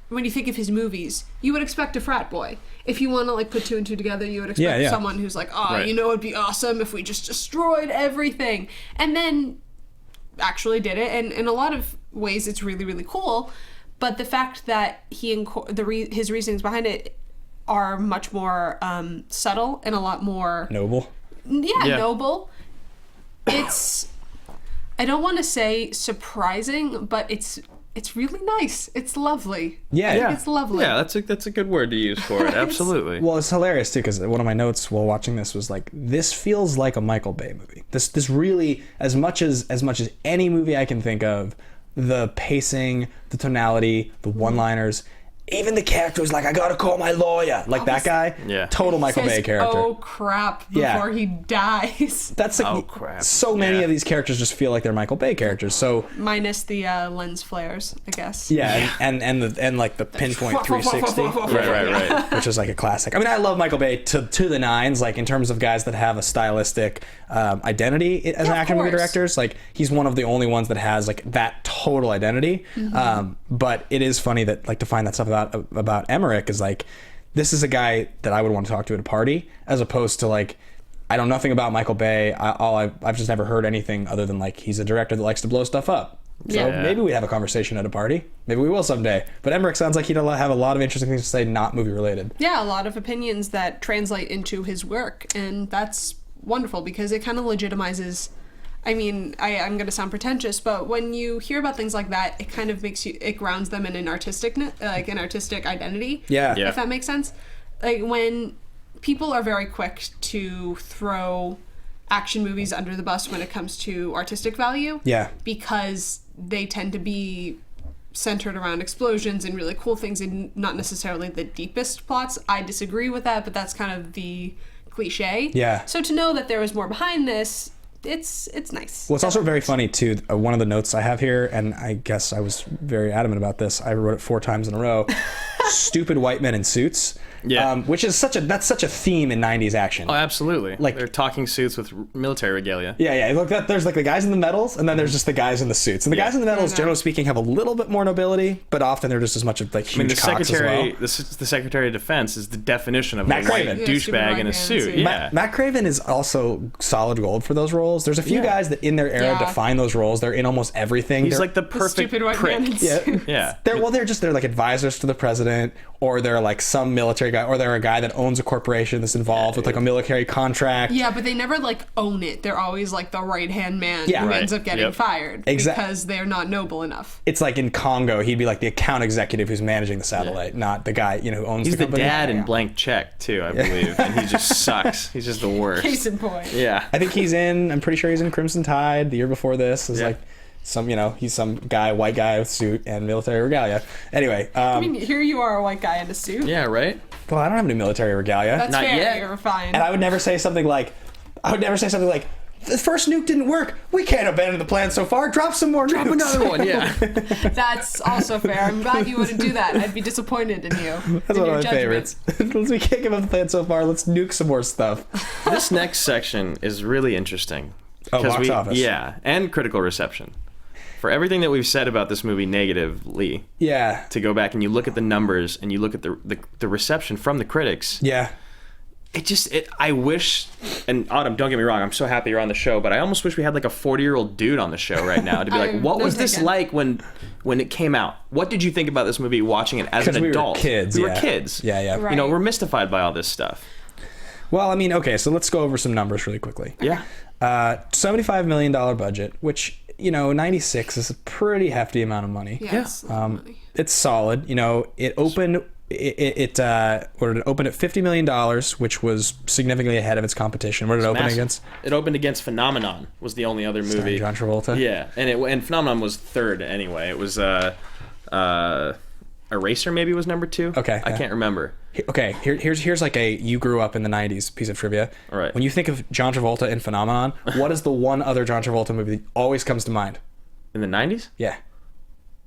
when you think of his movies, you would expect a frat boy. If you want to, like, put two and two together, you would expect someone who's like, Right. you know, it'd be awesome if we just destroyed everything. And then actually did it, and in a lot of ways it's really, really cool. But the fact that his reasonings behind it are much more subtle and a lot more Noble. noble. It's, I don't want to say surprising, but it's really nice. It's lovely. Yeah. I think it's lovely. Yeah, that's a good word to use for it. Absolutely. Well, it's hilarious too because one of my notes while watching this was like, this feels like a Michael Bay movie. This really, as much as any movie I can think of, the pacing, the tonality, the one-liners, even the character was like, I gotta call my lawyer. Like that guy, total Michael Bay character. Oh crap! Before he dies. That's like, oh crap! So many of these characters just feel like they're Michael Bay characters. So minus the lens flares, I guess. Yeah, and like the pinpoint 360, right, which is like a classic. I mean, I love Michael Bay to the nines. Like in terms of guys that have a stylistic identity as an action movie directors, like he's one of the only ones that has like that total identity. But it is funny that like to find that stuff about Emmerich is like, this is a guy that I would want to talk to at a party, as opposed to like, I know nothing about Michael Bay. I've just never heard anything other than like he's a director that likes to blow stuff up. So maybe we have a conversation at a party. Maybe we will someday. But Emmerich sounds like he'd have a lot of interesting things to say, not movie related. Yeah, a lot of opinions that translate into his work, and that's wonderful because it kind of legitimizes. I mean, I'm going to sound pretentious, but when you hear about things like that, it kind of it grounds them in an artistic identity. Yeah. If that makes sense. Like when people are very quick to throw action movies under the bus when it comes to artistic value. Yeah. Because they tend to be centered around explosions and really cool things and not necessarily the deepest plots. I disagree with that, but that's kind of the cliche. Yeah. So to know that there was more behind this, it's nice. Well, it's also very funny too. One of the notes I have here, and I guess I was very adamant about this. I wrote it 4 times in a row. Stupid white men in suits. Yeah. Which is such a theme in 90s action. Oh, absolutely. Like they're talking suits with military regalia. Yeah. Look, there's like the guys in the medals, and then there's just the guys in the suits. And the guys in the medals, generally speaking, have a little bit more nobility, but often they're just as much of like huge cocks as well. The Secretary of Defense is the definition of Matt a white Craven. douchebag in a suit. Yeah. Matt Craven is also solid gold for those roles. There's a few guys that in their era define those roles. They're in almost everything. He's they're like the perfect stupid white prick. man in suits. Yeah. They're like advisors to the president, or they're like some military guy, or they're a guy that owns a corporation that's involved with like a military contract. Yeah, but they never like own it. They're always like the right-hand man who Right. ends up getting fired because they're not noble enough. It's like in Congo, he'd be like the account executive who's managing the satellite, not the guy who owns He's the the company. dad in Blank Check too, I believe, and he just sucks. He's just the worst. Case in point. Yeah. I think I'm pretty sure he's in Crimson Tide the year before this. Is like he's some guy, white guy with suit and military regalia. Anyway, I mean, here you are, a white guy in a suit. Yeah, right? well, I don't have any military regalia. That's Not fair. yet. You're fine. And I would never say something like, the first nuke didn't work. We can't abandon the plan so far. Drop some more nukes. Another one, yeah. That's also fair. I'm glad you wouldn't do that. I'd be disappointed in you. That's one of my favorites. We can't give up the plan so far. Let's nuke some more stuff. This next section is really interesting. Oh, box office. Yeah, and critical reception. For everything that we've said about this movie negatively, Yeah. to go back and you look at the numbers and you look at the reception from the critics, Yeah. I wish, and Autumn, don't get me wrong, I'm so happy you're on the show, but I almost wish we had like a 40-year-old dude on the show right now to be like, what was this like when it came out? What did you think about this movie watching it as an adult? We were kids. We were kids. Yeah. Right. You know, we're mystified by all this stuff. Well, I mean, okay, so let's go over some numbers really quickly. Yeah. $75 million budget, which, 96 is a pretty hefty amount of money. Yeah. It's a lot of money. It's solid. It opened it opened at $50 million, which was significantly ahead of its competition. What did it open against? It opened against Phenomenon, was the only other movie. John Travolta? Yeah, and Phenomenon was third anyway. It was Eraser maybe was number 2. Okay. I can't remember. Okay, here's like a you grew up in the 90s piece of trivia. All right. When you think of John Travolta in Phenomenon, what is the one other John Travolta movie that always comes to mind? In the 90s? Yeah.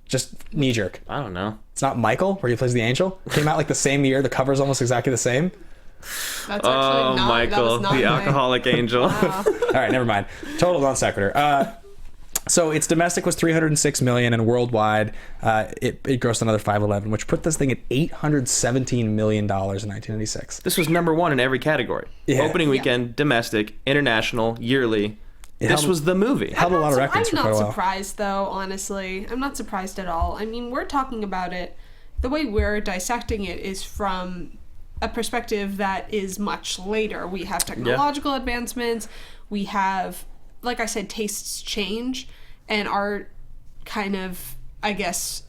Just knee jerk. I don't know. It's not Michael, where he plays the angel? Came out like the same year. The cover's almost exactly the same. That's actually not, Michael, that was not the my- alcoholic angel. Wow. All right, never mind. Total non sequitur. So its domestic was $306 million, and worldwide it grossed another $511, which put this thing at $817 million in 1996. This was number 1 in every category. Yeah. Opening weekend, domestic, international, yearly. This was the movie. Held a lot of records for I'm quite a not while. surprised, though, honestly. I'm not surprised at all. I mean, we're talking about it, the way we're dissecting it is from a perspective that is much later. We have technological advancements. We have, like I said, tastes change, and our kind of, I guess,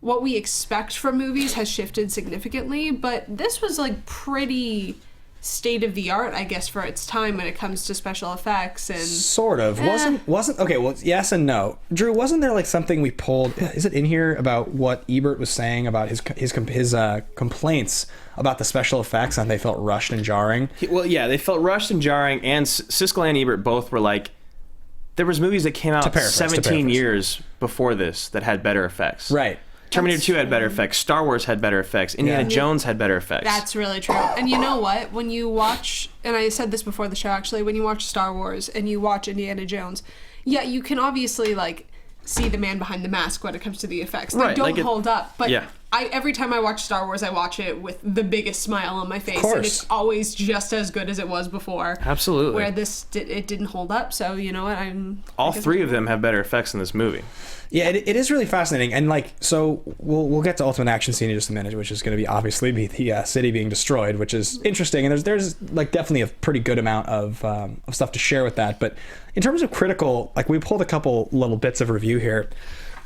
what we expect from movies has shifted significantly, but this was like pretty state of the art, I guess, for its time when it comes to special effects. And sort of wasn't okay. Well, yes and no. Drew, wasn't there like something we pulled? Is it in here about what Ebert was saying about his complaints about the special effects and they felt rushed and jarring? Well, yeah, they felt rushed and jarring, and Siskel and Ebert both were like, there was movies that came out 17 years before this that had better effects. Right. Terminator 2 had better effects. Star Wars had better effects. Indiana Jones had better effects. That's really true. And you know what? When you watch, and I said this before the show actually, when you watch Star Wars and you watch Indiana Jones, yeah, you can obviously like see the man behind the mask when it comes to the effects. They don't hold up. But every time I watch Star Wars, I watch it with the biggest smile on my face. And it's always just as good as it was before. Absolutely. Where it didn't hold up. So you know what? All 3 of them have better effects in this movie. Yeah, it is really fascinating, and like, so we'll get to ultimate action scene in just a minute, which is going to be obviously the city being destroyed, which is interesting, and there's like definitely a pretty good amount of stuff to share with that. But in terms of critical, like, we pulled a couple little bits of review here.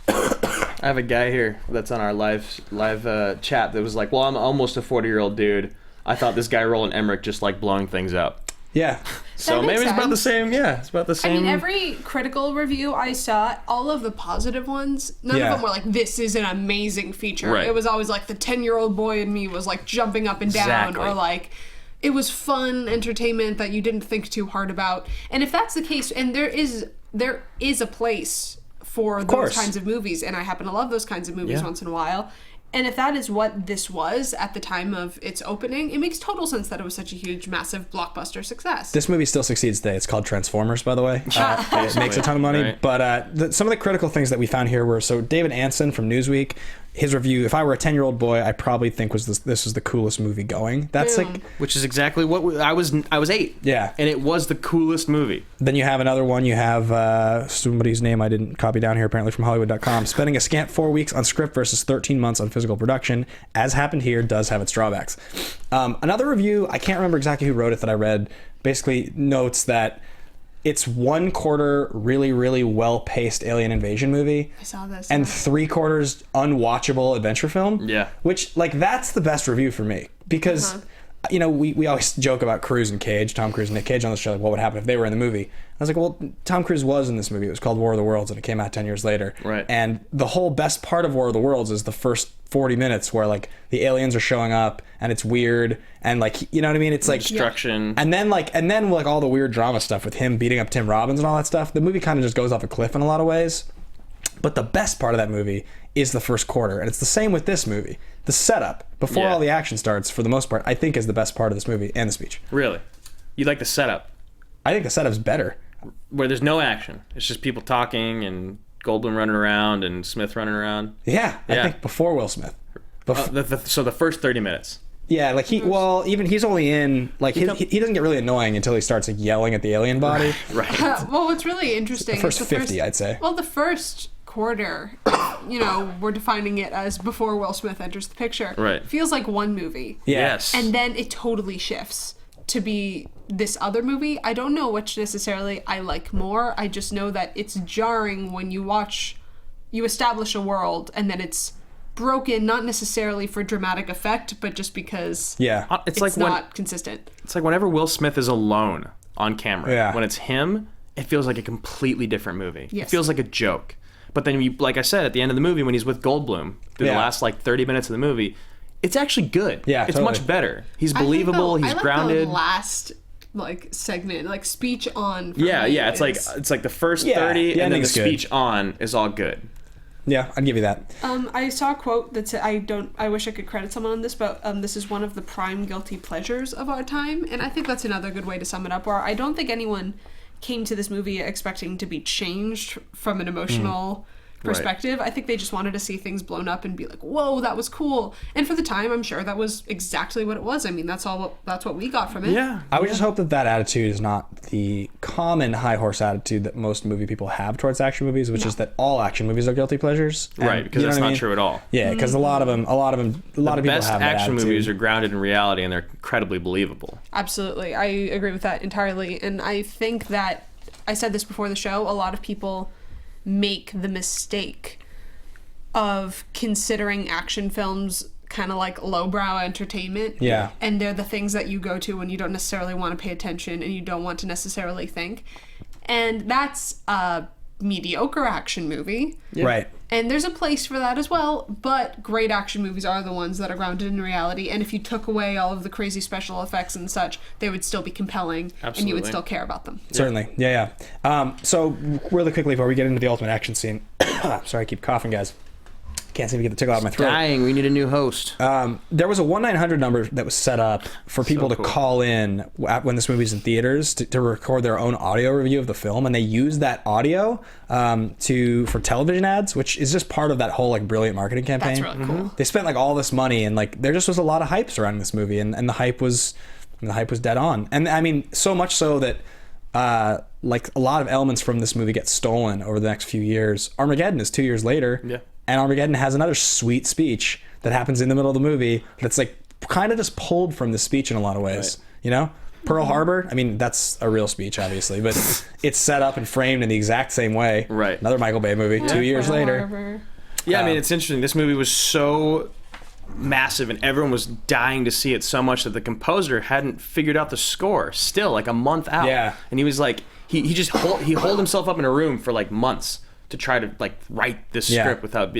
I have a guy here that's on our live chat that was like, well, I'm almost a 40-year-old dude. I thought this guy Roland Emmerich just liked blowing things up. Yeah. So maybe it's about the same. Yeah, it's about the same. I mean, every critical review I saw, all of the positive ones, none of them were like, this is an amazing feature. Right. It was always like the 10-year-old boy in me was like jumping up and down, or like it was fun entertainment that you didn't think too hard about. And if that's the case, and there is a place for those kinds of movies, and I happen to love those kinds of movies once in a while. And if that is what this was at the time of its opening, it makes total sense that it was such a huge, massive blockbuster success. This movie still succeeds today. It's called Transformers, by the way. It makes a ton of money. Right. But some of the critical things that we found here were, so David Anson from Newsweek, his review, if I were a 10-year-old boy, I probably think this was the coolest movie going. That's like, which is exactly what I was 8. Yeah. And it was the coolest movie. Then you have another one. You have somebody's name I didn't copy down here, apparently from Hollywood.com. Spending a scant 4 weeks on script versus 13 months on physical production, as happened here, does have its drawbacks. Another review, I can't remember exactly who wrote it, that I read, basically notes that it's 1/4 really, really well-paced alien invasion movie. I saw this. And 3/4 unwatchable adventure film. Yeah. Which, like, that's the best review for me. Because, you know, we always joke about Cruise and Cage, Tom Cruise and Nick Cage on the show, like, what would happen if they were in the movie? I was like, well, Tom Cruise was in this movie. It was called War of the Worlds, and it came out 10 years later. Right. And the whole best part of War of the Worlds is the first 40 minutes where, like, the aliens are showing up, and it's weird, and, like, you know what I mean? It's like destruction. And then all the weird drama stuff with him beating up Tim Robbins and all that stuff. The movie kind of just goes off a cliff in a lot of ways. But the best part of that movie is the first quarter, and it's the same with this movie. The setup before all the action starts, for the most part, I think is the best part of this movie, and the speech. Really? You like the setup? I think the setup's better. Where there's no action. It's just people talking and Goldblum running around and Smith running around. Yeah, I think before Will Smith. So the first 30 minutes. Yeah, like he's only in, like, he doesn't get really annoying until he starts, like, yelling at the alien body. Right. Well, what's really interesting The first 50, I'd say. Well, the first quarter, you know, we're defining it as before Will Smith enters the picture. Right. Feels like one movie. Yeah. Yes. And then it totally shifts to be this other movie. I don't know which necessarily I like more. I just know that it's jarring when you establish a world and then it's broken, not necessarily for dramatic effect, but just because It's it's not consistent. It's like whenever Will Smith is alone on camera. Yeah. When it's him, it feels like a completely different movie. Yes. It feels like a joke. But then, like I said, at the end of the movie, when he's with Goldblum, through the last 30 minutes of the movie, it's actually good. Yeah, it's totally. much better. He's believable. He's grounded. The last segment, speech on. Yeah. It's like the first 30, and then the speech on is all good. Yeah, I'd give you that. I saw a quote that said, I wish I could credit someone on this, but this is one of the prime guilty pleasures of our time, and I think that's another good way to sum it up, where I don't think anyone came to this movie expecting to be changed from an emotional perspective. Right. I think they just wanted to see things blown up and be like, whoa, that was cool. And for the time, I'm sure that was exactly what it was. I mean, that's what we got from it. Yeah. I would just hope that attitude is not the common high horse attitude that most movie people have towards action movies, which is that all action movies are guilty pleasures. And, right, because that's not true at all. Yeah, because a lot of people have that best action attitude. movies are grounded in reality and they're incredibly believable. Absolutely. I agree with that entirely. And I think that, I said this before the show, a lot of people make the mistake of considering action films kind of like lowbrow entertainment. Yeah. And they're the things that you go to when you don't necessarily want to pay attention and you don't want to necessarily think. And that's a mediocre action movie. Yeah. Right. And there's a place for that as well, but great action movies are the ones that are grounded in reality, and if you took away all of the crazy special effects and such, they would still be compelling, and you would still care about them. Certainly. Yeah. So, really quickly before we get into the ultimate action scene, sorry, I keep coughing, guys. Can't seem to get the tickle out of my throat. Dying. We need a new host. There was a 1-900 number that was set up for people to call in when this movie's in theaters to record their own audio review of the film, and they use that audio for television ads, which is just part of that whole brilliant marketing campaign. That's really cool. They spent all this money, and there just was a lot of hype surrounding this movie, and the hype was dead on, and I mean so much so that a lot of elements from this movie get stolen over the next few years. Armageddon is 2 years later. Yeah. And Armageddon has another sweet speech that happens in the middle of the movie that's kind of just pulled from the speech in a lot of ways. Right. You know? Pearl Harbor, I mean, that's a real speech, obviously, but it's set up and framed in the exact same way. Right. Another Michael Bay movie, 2 years later. Harbor. Yeah, I mean, it's interesting. This movie was so massive and everyone was dying to see it so much that the composer hadn't figured out the score still, a month out. Yeah. And he was he holed himself up in a room for months to try to write this script without,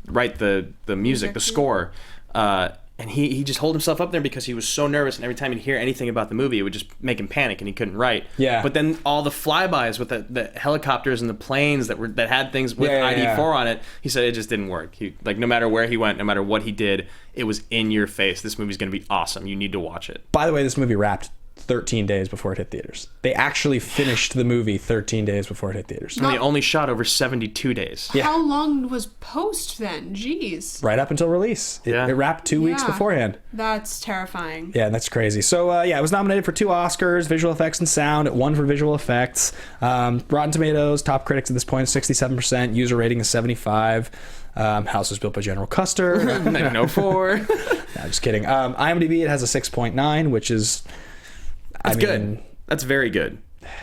write the music, the score, and he just holed himself up there because he was so nervous, and every time he'd hear anything about the movie, it would just make him panic, and he couldn't write. Yeah. But then all the flybys with the helicopters and the planes that had things with ID4 on it, he said it just didn't work. He no matter where he went, no matter what he did, it was in your face. This movie's going to be awesome. You need to watch it. By the way, this movie wrapped 13 days before it hit theaters. They actually finished the movie 13 days before it hit theaters. And they only shot over 72 days. Yeah. How long was post then? Jeez. Right up until release. It wrapped 2 weeks beforehand. That's terrifying. Yeah, that's crazy. So, it was nominated for 2 Oscars, visual effects and sound. It won for visual effects. Rotten Tomatoes, top critics at this point, 67%. User rating is 75. House was built by General Custer. 1904. No, just kidding. IMDb, it has a 6.9, which is... That's good. That's very good.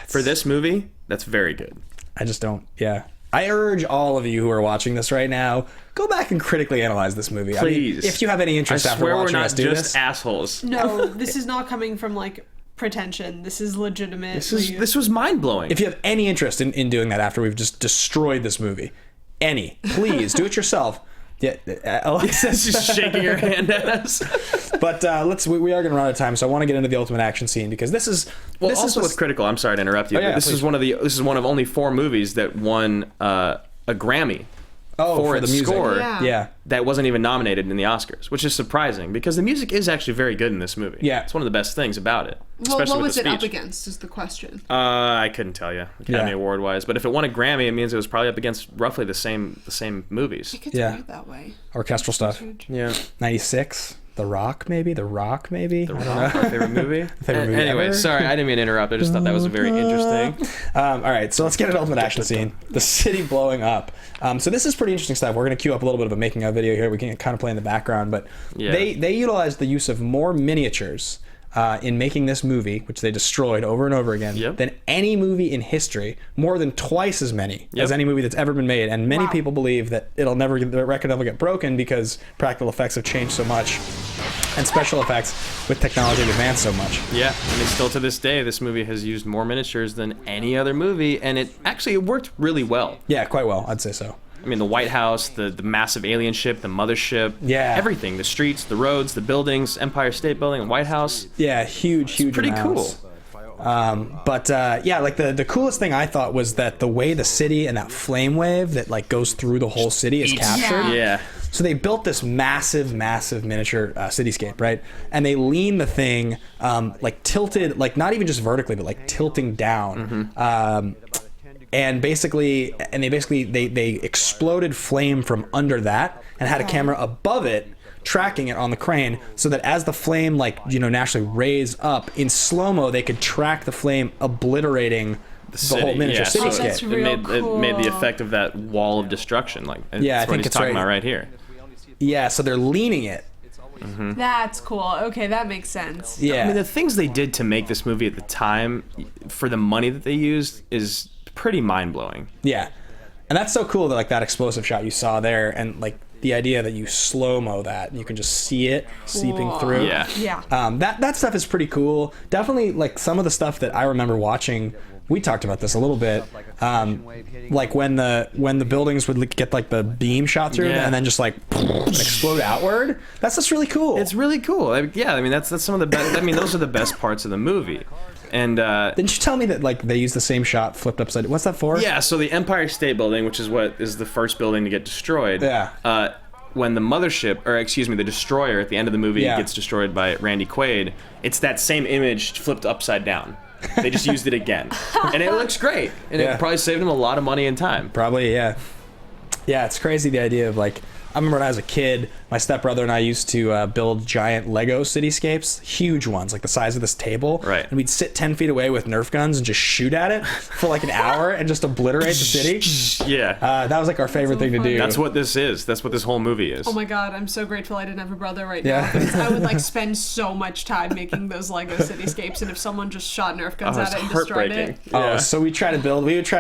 For this movie, that's very good. I just don't... Yeah. I urge all of you who are watching this right now, go back and critically analyze this movie. Please. I mean, if you have any interest after watching us do this... I swear we're not just assholes. No, this is not coming from pretension. This is legitimate. This was mind-blowing. If you have any interest in doing that after we've just destroyed this movie, please do it yourself. Yeah, Alexa's just shaking her hand at us. But we are going to run out of time, so I want to get into the ultimate action scene because this is with Critical. I'm sorry to interrupt you. Oh, yeah, this is one of only 4 movies that won a Grammy. For the its music. score, that wasn't even nominated in the Oscars, which is surprising because the music is actually very good in this movie. Yeah, it's one of the best things about it. Well, especially what with was the it up speech. against? Is the question. I couldn't tell you Academy Award wise, but if it won a Grammy, it means it was probably up against roughly the same movies. It gets weird that way. Orchestral stuff. Yeah, 96. The Rock, maybe. The Rock, our favorite movie. Anyway, ever. sorry, I didn't mean to interrupt. I just thought that was very interesting. All right, so let's get an ultimate action scene. The city blowing up. So this is pretty interesting stuff. We're going to cue up a little bit of a making of video here. We can kind of play in the background, but they utilized the use of more miniatures in making this movie, which they destroyed over and over again, than any movie in history, more than twice as many as any movie that's ever been made. And many people believe that the record will never get broken because practical effects have changed so much, and special effects with technology have advanced so much. Yeah, and still to this day, this movie has used more miniatures than any other movie, and it worked really well. Yeah, quite well, I'd say so. I mean, the White House, the massive alien ship, the mothership, everything, the streets, the roads, the buildings, Empire State Building, White House. Yeah, huge pretty amounts. Cool. But like the coolest thing I thought was that the way the city and that flame wave that like goes through the whole city is captured. Yeah. So they built this massive miniature cityscape, right? And they lean the thing like tilted, like not even just vertically, but like tilting down. And they exploded flame from under that and had a camera above it tracking it on the crane, so that as the flame naturally raised up in slow-mo, they could track the flame obliterating the whole miniature cityscape. So that's real cool. It made the effect of that wall of destruction. I think what he's it's talking about right here. Yeah, so they're leaning it. That's cool. Okay, that makes sense. Yeah. I mean, the things they did to make this movie at the time for the money that they used is pretty mind-blowing. Yeah. And that's so cool that like that explosive shot you saw there, and like the idea that you slow-mo that, you can just see it seeping through. Yeah. That stuff is pretty cool. Definitely like some of the stuff that I remember watching, we talked about this a little bit, like when the buildings would get like the beam shot through and then just like explode outward. That's just really cool. It's really cool. I mean that's some of the best. I mean, those are the best parts of the movie. And didn't you tell me that like they used the same shot flipped upside? What's that for? Yeah, so the Empire State Building, which is what is the first building to get destroyed. Yeah. When the mothership, or excuse me, the destroyer at the end of the movie gets destroyed by Randy Quaid, it's that same image flipped upside down. They just used it again, and it looks great, and it probably saved them a lot of money and time. Probably, yeah. Yeah, it's crazy the idea of like, I remember when I was a kid, my stepbrother and I used to build giant Lego cityscapes, huge ones, like the size of this table. Right. And we'd sit 10 feet away with Nerf guns and just shoot at it for like an hour and just obliterate the city. Yeah. That was like our favorite thing to do. That's what this is. That's what this whole movie is. Oh my god, I'm so grateful I didn't have a brother right now, because I would like spend so much time making those Lego cityscapes, and if someone just shot Nerf guns at it and destroyed it. Oh, so we would try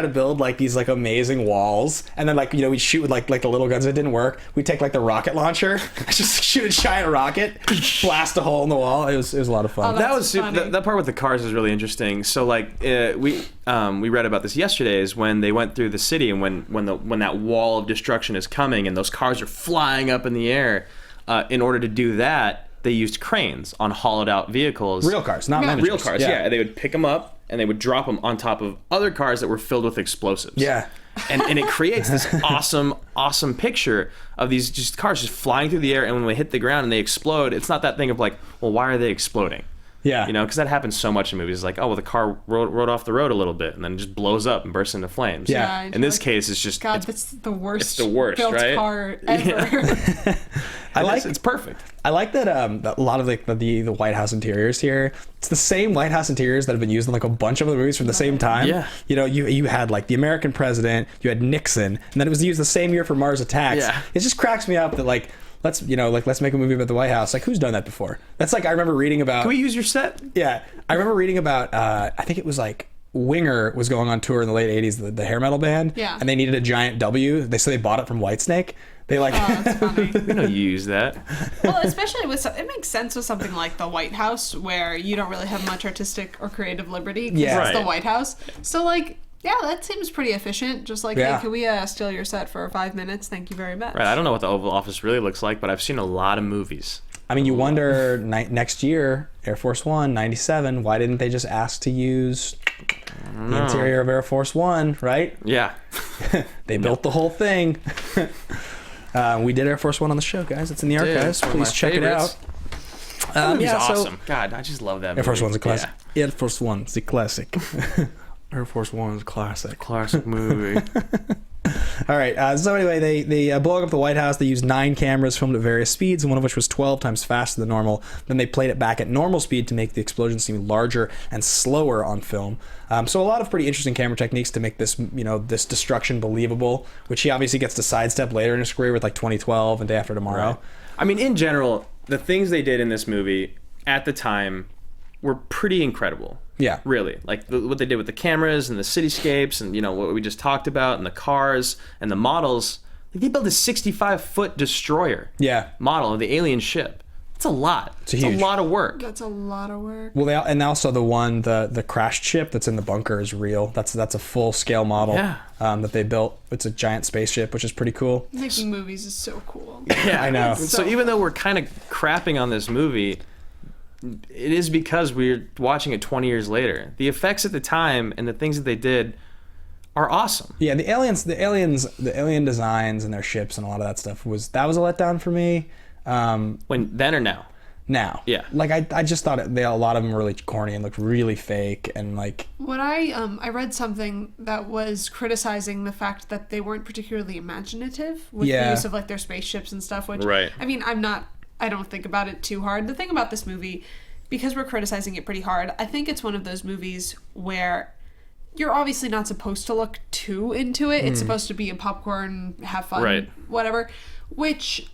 to build like these like amazing walls, and then like, we'd shoot with like the little guns that didn't work. We'd take like the rocket launcher, just shoot a giant rocket, blast a hole in the wall. It was a lot of fun. That was that part with the cars is really interesting. So like we read about this yesterday, is when they went through the city, and when that wall of destruction is coming and those cars are flying up in the air. In order to do that, they used cranes on hollowed out vehicles. Real cars, not miniatures. Real cars, yeah. They would pick them up and they would drop them on top of other cars that were filled with explosives. Yeah. And it creates this awesome picture of these just cars just flying through the air, and when they hit the ground and they explode, it's not that thing of like, well, why are they exploding? Yeah. Because that happens so much in movies. It's like, oh, well, the car rode off the road a little bit and then it just blows up and bursts into flames. Yeah. In this case, it's just... God, that's the worst. It's the worst, built right? car ever. It's perfect. I like that a lot of like the White House interiors here, it's the same White House interiors that have been used in like a bunch of other movies from the same time. Yeah. You had like the American president, you had Nixon, and then it was used the same year for Mars Attacks. Yeah. It just cracks me up that like, let's make a movie about the White House. Like, who's done that before? That's like, I remember reading about... Can we use your set? Yeah. I remember reading about, I think it was like Winger was going on tour in the late 80s, the hair metal band. Yeah. And they needed a giant W. So they bought it from Whitesnake. They like... Oh, that's funny. We know you use that. Well, especially it makes sense with something like the White House, where you don't really have much artistic or creative liberty, because it's the White House. So like... Yeah, that seems pretty efficient. Just like, hey, can we steal your set for 5 minutes? Thank you very much. Right. I don't know what the Oval Office really looks like, but I've seen a lot of movies. I mean, you wonder next year, Air Force One, 97, why didn't they just ask to use the interior of Air Force One, right? Yeah. They built the whole thing. We did Air Force One on the show, guys. It's in the archives. Please check it out. That movie's awesome. God, I just love that movie. Air Force One's a classic. Yeah. Air Force One's a classic. Air Force One's classic. Classic movie. All right. So anyway, they blow up the White House. They used 9 cameras filmed at various speeds, one of which was 12 times faster than normal. Then they played it back at normal speed to make the explosion seem larger and slower on film. So a lot of pretty interesting camera techniques to make this, this destruction believable, which he obviously gets to sidestep later in his career with like 2012 and Day After Tomorrow. Right. I mean, in general, the things they did in this movie at the time were pretty incredible. Yeah. Really. Like what they did with the cameras and the cityscapes and, what we just talked about and the cars and the models. Like, they built a 65-foot destroyer model of the alien ship. It's a lot. It's a lot of work. That's a lot of work. Well, and also the crashed ship that's in the bunker is real. That's a full-scale model that they built. It's a giant spaceship, which is pretty cool. Making movies is so cool. Yeah, I know. So even though we're kind of crapping on this movie, it is because we're watching it 20 years later. The effects at the time and the things that they did are awesome. Yeah, the alien designs and their ships and a lot of that stuff was a letdown for me. When then or now? Now. Yeah. Like I just thought a lot of them were really corny and looked really fake and like. What I read something that was criticizing the fact that they weren't particularly imaginative with the use of like their spaceships and stuff. Which I mean, I don't think about it too hard. The thing about this movie, because we're criticizing it pretty hard, I think it's one of those movies where you're obviously not supposed to look too into it. It's supposed to be a popcorn, have fun, whatever. Which,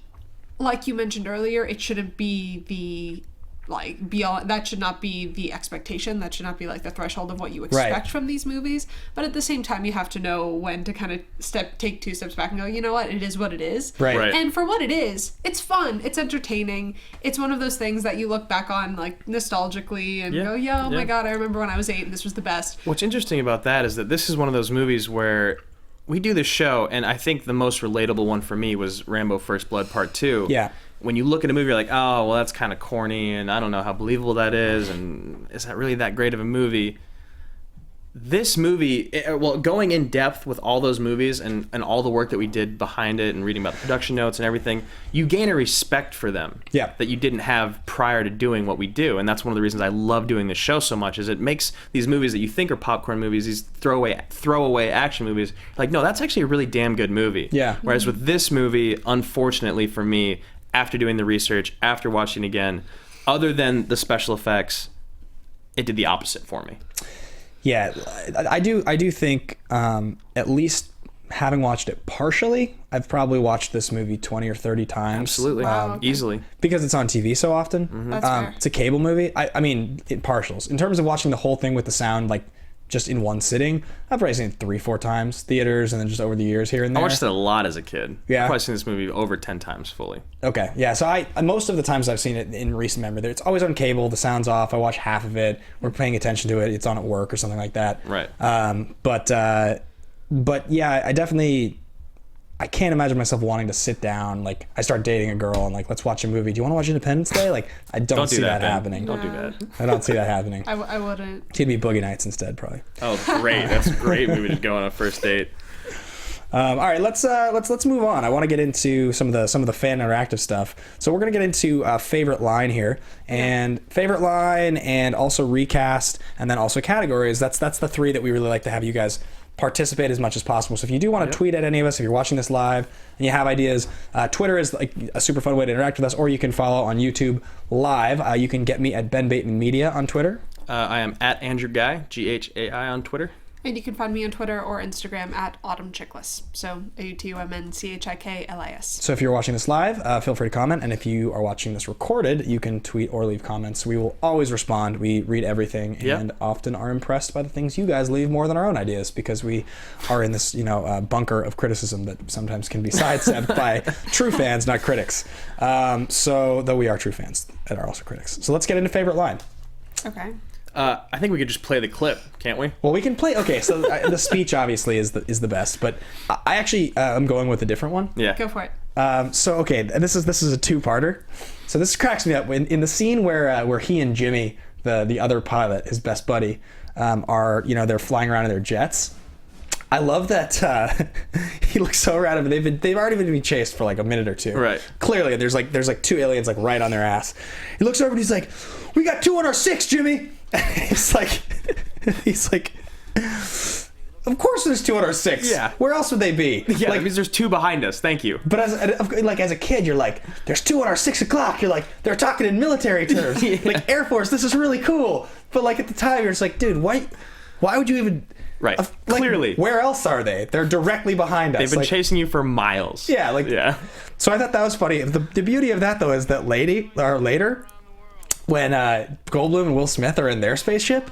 like you mentioned earlier, it shouldn't be the be all. That should not be the expectation. That should not be like the threshold of what you expect from these movies. But at the same time, you have to know when to kind of take 2 steps back and go, you know what, it is what it is. Right. And for what it is, it's fun. It's entertaining. It's one of those things that you look back on like nostalgically and go, oh my God, I remember when I was 8 and this was the best. What's interesting about that is that this is one of those movies where we do the show, and I think the most relatable one for me was Rambo First Blood Part 2. Yeah. When you look at a movie, you're like, oh, well, that's kind of corny, and I don't know how believable that is, and is that really that great of a movie? This movie, going in depth with all those movies and all the work that we did behind it and reading about the production notes and everything, you gain a respect for them that you didn't have prior to doing what we do. And that's one of the reasons I love doing this show so much, is it makes these movies that you think are popcorn movies, these throwaway action movies, like, no, that's actually a really damn good movie. Yeah. Whereas with this movie, unfortunately for me, after doing the research, after watching it again, other than the special effects, it did the opposite for me. Yeah, I do think, at least having watched it partially, I've probably watched this movie 20 or 30 times. Absolutely. Easily. Because it's on TV so often. Mm-hmm. That's fair. It's a cable movie. I mean, in partials. In terms of watching the whole thing with the sound, like, just in one sitting, I've probably seen it 3-4 times, theaters, and then just over the years here and there. I watched it a lot as a kid. Yeah. I've probably seen this movie over 10 times fully. Okay, yeah, so most of the times I've seen it in recent memory, it's always on cable, the sound's off, I watch half of it, we're paying attention to it, it's on at work or something like that. Right. But yeah, I can't imagine myself wanting to sit down, like, I start dating a girl and like, let's watch a movie. Do you want to watch Independence Day? Like, I don't see that happening. Don't do that. I don't see that happening. I wouldn't. It'd be Boogie Nights instead, probably. Oh, great. That's a great movie to go on a first date. All right, let's move on. I want to get into some of the fan interactive stuff. So we're gonna get into favorite line here, and favorite line, and also recast, and then also categories. That's the 3 that we really like to have you guys participate as much as possible. So if you do want to tweet at any of us, if you're watching this live and you have ideas, Twitter is like a super fun way to interact with us, or you can follow on YouTube live. You can get me at Ben Bateman Media on Twitter. I am at Andrew Ghai, Ghai on Twitter. And you can find me on Twitter or Instagram at Autumn Chiklis. So AUTUMNCHIKLIS. So if you're watching this live, feel free to comment. And if you are watching this recorded, you can tweet or leave comments. We will always respond. We read everything and often are impressed by the things you guys leave more than our own ideas, because we are in this, bunker of criticism that sometimes can be sidestepped by true fans, not critics. So though we are true fans and are also critics. So let's get into favorite line. Okay. I think we could just play the clip, can't we? Well, we can play. Okay, so the speech obviously is the best, but I actually am going with a different one. Yeah, go for it. So okay, this is a 2-parter. So this cracks me up in the scene where he and Jimmy, the other pilot, his best buddy, are they're flying around in their jets. I love that he looks so random. They've already been being chased for like a minute or two. Right. Clearly, there's like 2 aliens like right on their ass. He looks over and he's like, "We got 2 on our 6, Jimmy." he's like, "Of course there's 2 on our 6. Yeah. Where else would they be?" Yeah, like, because there's 2 behind us. Thank you. But as a kid, you're like, "There's 2 on our 6 o'clock." You're like, they're talking in military terms, like Air Force. This is really cool. But like at the time, you're just like, dude, why would you even? Right. Like, clearly. Where else are they? They're directly behind us. They've been chasing you for miles. Yeah. Yeah. So I thought that was funny. The beauty of that, though, is that later, when Goldblum and Will Smith are in their spaceship,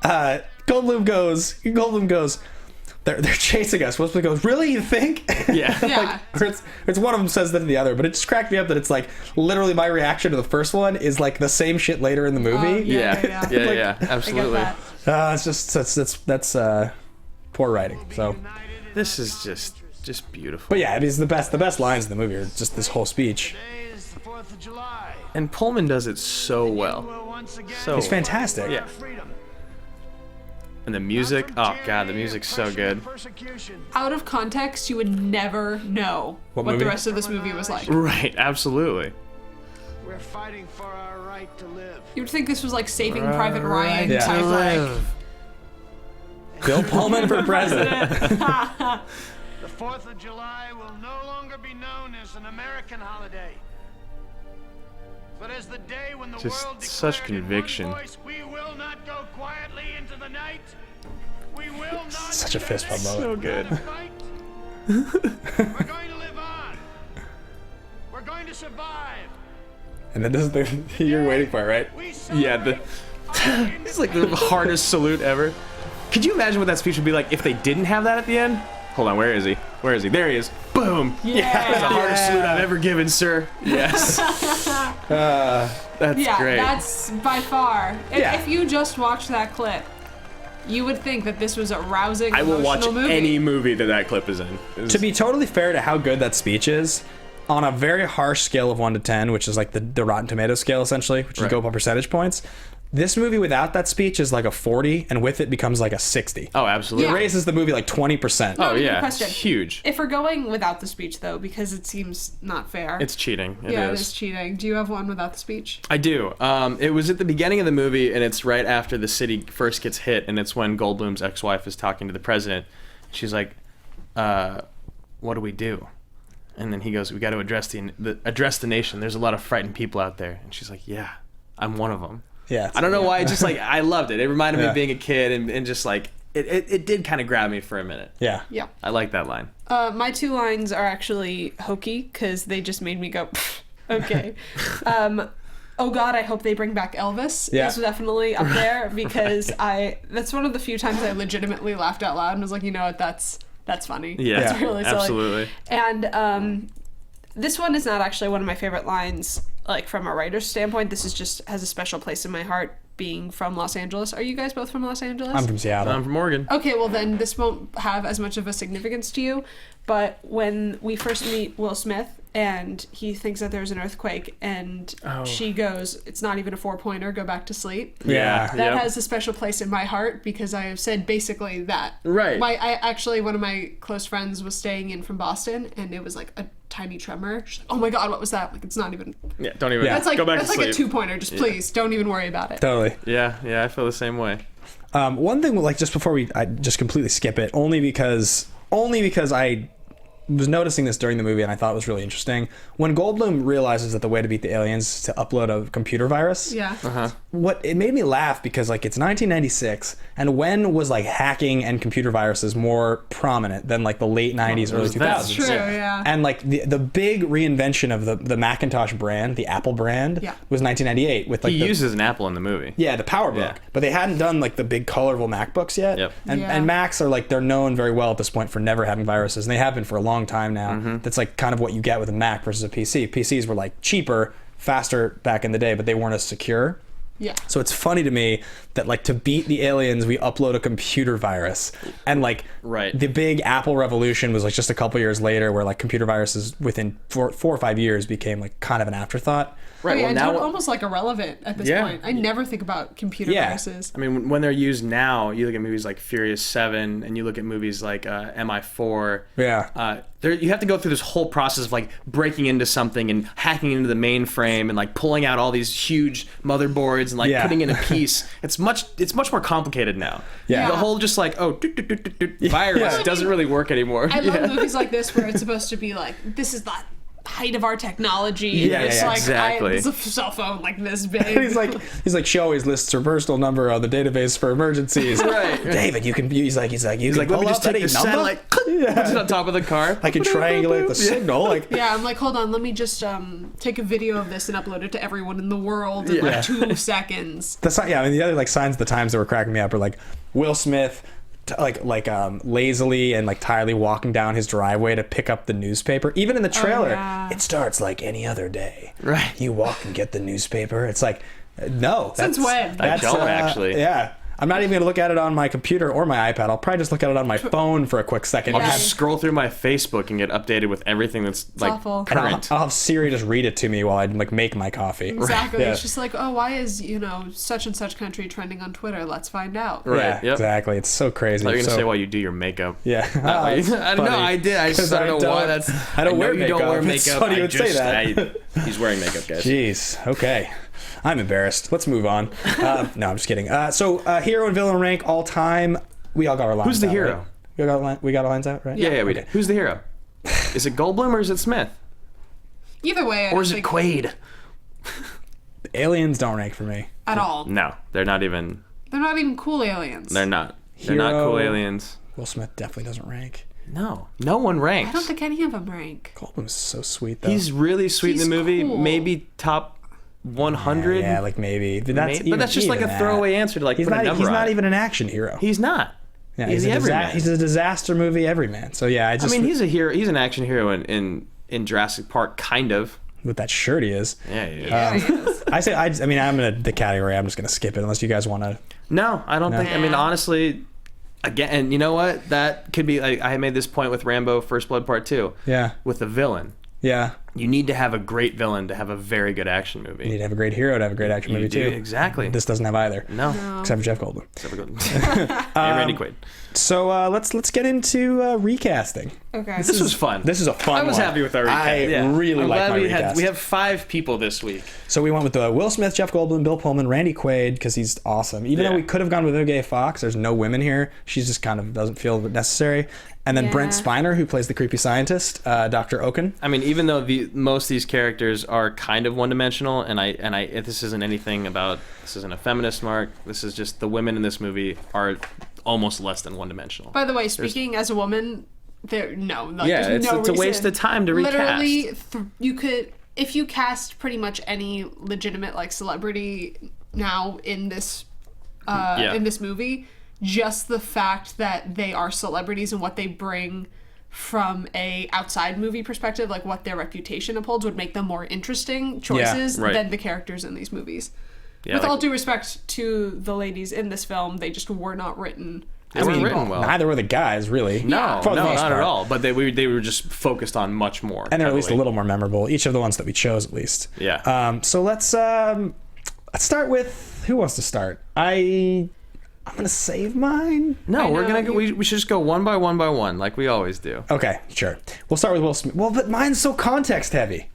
Goldblum goes, they're chasing us. Will Smith goes, really, you think? Yeah. Yeah. Or it's one of them says that to the other, but it just cracked me up that it's like literally my reaction to the first one is like the same shit later in the movie. Yeah, absolutely. I get that. It's just that's poor writing. So, This is just beautiful. but yeah, I mean, it's the best lines in the movie are just this whole speech. Today is the 4th of July. And Pullman does it so well. Once again, So It's fantastic. Yeah. freedom. And the music, oh god, the music's so good. Persecution. Out of context, you would never know What what movie? the rest of this movie was like. Right, absolutely. We're fighting for our right to live. You would think this was like Saving Private Ryan Yeah. type like. Bill Pullman for president. The 4th of July will no longer be known as an American holiday, but as the day when the Just world such declared in one conviction. voice, we will not go quietly into the night. We will not. Such a fist bump moment. So good. Fight. We're going to live on. We're going to survive. And then this is the you're waiting for it, right? We Yeah, the it's like the hardest salute ever. Could you imagine what that speech would be like if they didn't have that at the end? Hold on, where is he? Where is he? There he is. Boom. That's the hardest salute I've ever given, sir. Yes. That's Yeah, great. that's by far. Yeah. If you just watch that clip, you would think that this was a rousing, I will watch emotional movie. any movie that clip is in. It's- To be totally fair to how good that speech is, on a very harsh scale of 1 to 10, which is like the Rotten Tomatoes scale essentially, which is Right. go by percentage points, this movie without that speech is like a 40, and with it becomes like a 60. oh, absolutely. It raises the movie like 20%. Oh Not even a yeah, question. it's huge. If we're going without the speech, though, because it seems not fair. It's cheating. It yeah, is. it is cheating. Do you have one without the speech? I do. It was at the beginning of the movie, and it's right after the city first gets hit, and it's when Goldblum's ex-wife is talking to the president. She's like, "What do we do?" And then he goes, "We got to address the nation. There's a lot of frightened people out there." And she's like, "Yeah, I'm one of them." Yeah. I don't know why. It's just like I loved it. It reminded me Yeah. of being a kid, and just like it did kind of grab me for a minute. Yeah. Yeah. I like that line. My two lines are actually hokey because they just made me go, okay. Oh God, I hope they bring back Elvis. Yeah. Is definitely up there because that's one of the few times I legitimately laughed out loud and was like, you know what, that's funny. Yeah, That's really silly. absolutely. And this one is not actually one of my favorite lines, like from a writer's standpoint. This is just has a special place in my heart, being from Los Angeles. Are you guys both from Los Angeles? I'm from Seattle. I'm from Oregon. Okay, well then this won't have as much of a significance to you, but when we first meet Will Smith and he thinks that there's an earthquake and she goes, "It's not even a 4-pointer, go back to sleep." Yeah. That Yep. has a special place in my heart because I have said basically that. Right. One of my close friends was staying in from Boston and it was like a tiny tremor. She's like, "Oh my God, what was that?" Like, it's not even. Yeah, don't even. That's like go back that's to like sleep. a 2-pointer. Just please don't even worry about it. Totally. Yeah, I feel the same way. One thing, like just before I just completely skip it, only because I was noticing this during the movie and I thought it was really interesting. When Goldblum realizes that the way to beat the aliens is to upload a computer virus, Yeah. it made me laugh because like it's 1996 and when was like hacking and computer viruses more prominent than like the late 90s, early 2000s? That's True. Yeah. And like the big reinvention of the Macintosh brand, the Apple brand, Yeah. was 1998 with like He uses an apple in the movie. yeah, the PowerBook. Yeah. But they hadn't done like the big colorful MacBooks yet. Yep. And Yeah. and Macs are like they're known very well at this point for never having viruses, and they have been for a long time now. Mm-hmm. That's like kind of what you get with a Mac versus a PC. PCs were like cheaper, faster back in the day, but they weren't as secure. Yeah. So it's funny to me that like to beat the aliens, we upload a computer virus, and like Right. the big Apple revolution was like just a couple years later, where like computer viruses within 4 or 5 years became like kind of an afterthought. Oh, yeah, Well, and now almost like irrelevant at this Yeah. point. I never think about computer Yeah. viruses. I mean, when they're used now, you look at movies like Furious 7, and you look at movies like MI4. Yeah. You have to go through this whole process of like breaking into something and hacking into the mainframe and like pulling out all these huge motherboards and like Yeah. putting in a piece. It's much more complicated now. Yeah. The whole just like virus Yeah. doesn't really work anymore. I love movies like this where it's supposed to be like, this is the height of our technology. And Yeah, it's yeah, like, exactly. it's a cell phone like this big. he's like she always lists her personal number on the database for emergencies. Right. David, you can. He's like you He's can like, let me pull just up take any the number? satellite, put it on top of the car. I can triangulate the signal. Like Yeah, I'm like, hold on, let me just take a video of this and upload it to everyone in the world in like 2 seconds. The other like signs of the times that were cracking me up are like Will Smith lazily and like tiredly walking down his driveway to pick up the newspaper. Even in the trailer, it starts like any other day. Right. You walk and get the newspaper. It's like, no. Since when? I don't actually. Yeah. I'm not even going to look at it on my computer or my iPad. I'll probably just look at it on my phone for a quick second. I'll just scroll through my Facebook and get updated with everything that's like awful. current. I'll have Siri just read it to me while I like make my coffee. Exactly. Yeah. It's just like, oh, why is, such and such country trending on Twitter? Let's find out. Right. Yeah, Yep. exactly. It's so crazy. You're going to say while you do your makeup. Yeah. I don't know. I did. I just don't know why that's... I don't wear you makeup. don't wear It's makeup. funny you would say that. He's wearing makeup, guys. Jeez. Okay. I'm embarrassed. Let's move on. No, I'm just kidding. So, hero and villain rank all time. We all got our lines. Who's the out, hero? Right? We got our lines out, right? Yeah, we did. Who's the hero? Is it Goldblum or is it Smith? Either way, Or is it Quaid? Aliens don't rank for me. at all. No, they're not even... They're not even cool aliens. They're not. They're not cool Hero. aliens. Will Smith definitely doesn't rank. No. No one ranks. I don't think any of them rank. Goldblum's so sweet, though. He's really sweet in He's the movie. cool. Maybe top 100. Yeah, like maybe. But that's, But that's just like a throwaway answer to like He's put a not. number He's on not it. even an action hero. He's not. Yeah, he's a everyman. he's a disaster movie everyman. So yeah, I mean, he's a hero. He's an action hero in Jurassic Park, kind of. with that shirt he is. Yeah, he is. I mean, I'm in the category. I'm just gonna skip it unless you guys want to. No, I don't think. I mean, honestly, again, and you know what? That could be. Like, I made this point with Rambo: First Blood Part 2. Yeah. With a villain, Yeah. you need to have a great villain to have a very good action movie. You need to have a great hero to have a great action movie You do, too. exactly. This doesn't have either. No. Except for Jeff Goldblum. Hey, Randy Quaid. So let's get into recasting. Okay. This was fun. This is a fun I was one. happy with our recast. I really I'm like glad my we recast. we have 5 people this week. So we went with Will Smith, Jeff Goldblum, Bill Pullman, Randy Quaid, because he's awesome. Even though we could have gone with Vivica A. There's no women here. She just kind of doesn't feel necessary. And then Brent Spiner, who plays the creepy scientist, Dr. Oken. I mean, even though most of these characters are kind of one-dimensional, and this isn't anything about, this isn't a feminist mark. This is just the women in this movie are almost less than one-dimensional. By the way, speaking as a woman, there's no it's a waste reason. of time to recast. Literally, you could, if you cast pretty much any legitimate like celebrity now in this in this movie, just the fact that they are celebrities and what they bring from a outside movie perspective, like what their reputation upholds, would make them more interesting choices than the characters in these movies. Yeah, With all due respect to the ladies in this film, they just were not written. They weren't written well. Neither were the guys, really. No, For the most not part. at all. But they were just focused on much more. And they're at least a little more memorable. Each of the ones that we chose, at least. Yeah. So let's start with, who wants to start? I'm gonna save mine. No, we're gonna go. We should just go one by one, like we always do. Okay, sure. We'll start with Will Smith. Well, but mine's so context heavy.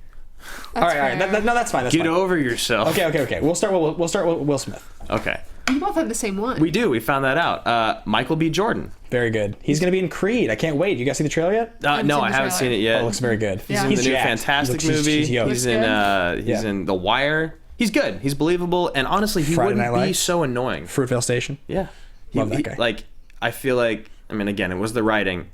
All right. No, that's fine. That's Get fine. over yourself. Okay. We'll start with Will Smith. Okay. You both had the same one. We do. We found that out. Michael B. Jordan. Very good. He's gonna be in Creed. I can't wait. You guys see the trailer yet? No, I haven't seen it yet. Oh, it looks very good. He's in the new jacked. Fantastic He looks- movie. He's yoked. He's in The Wire. He's good. He's believable, and honestly, he Friday wouldn't Night be Lights. so annoying. Fruitvale Station. Yeah. Love that guy. Like, I feel like, I mean, again, it was the writing,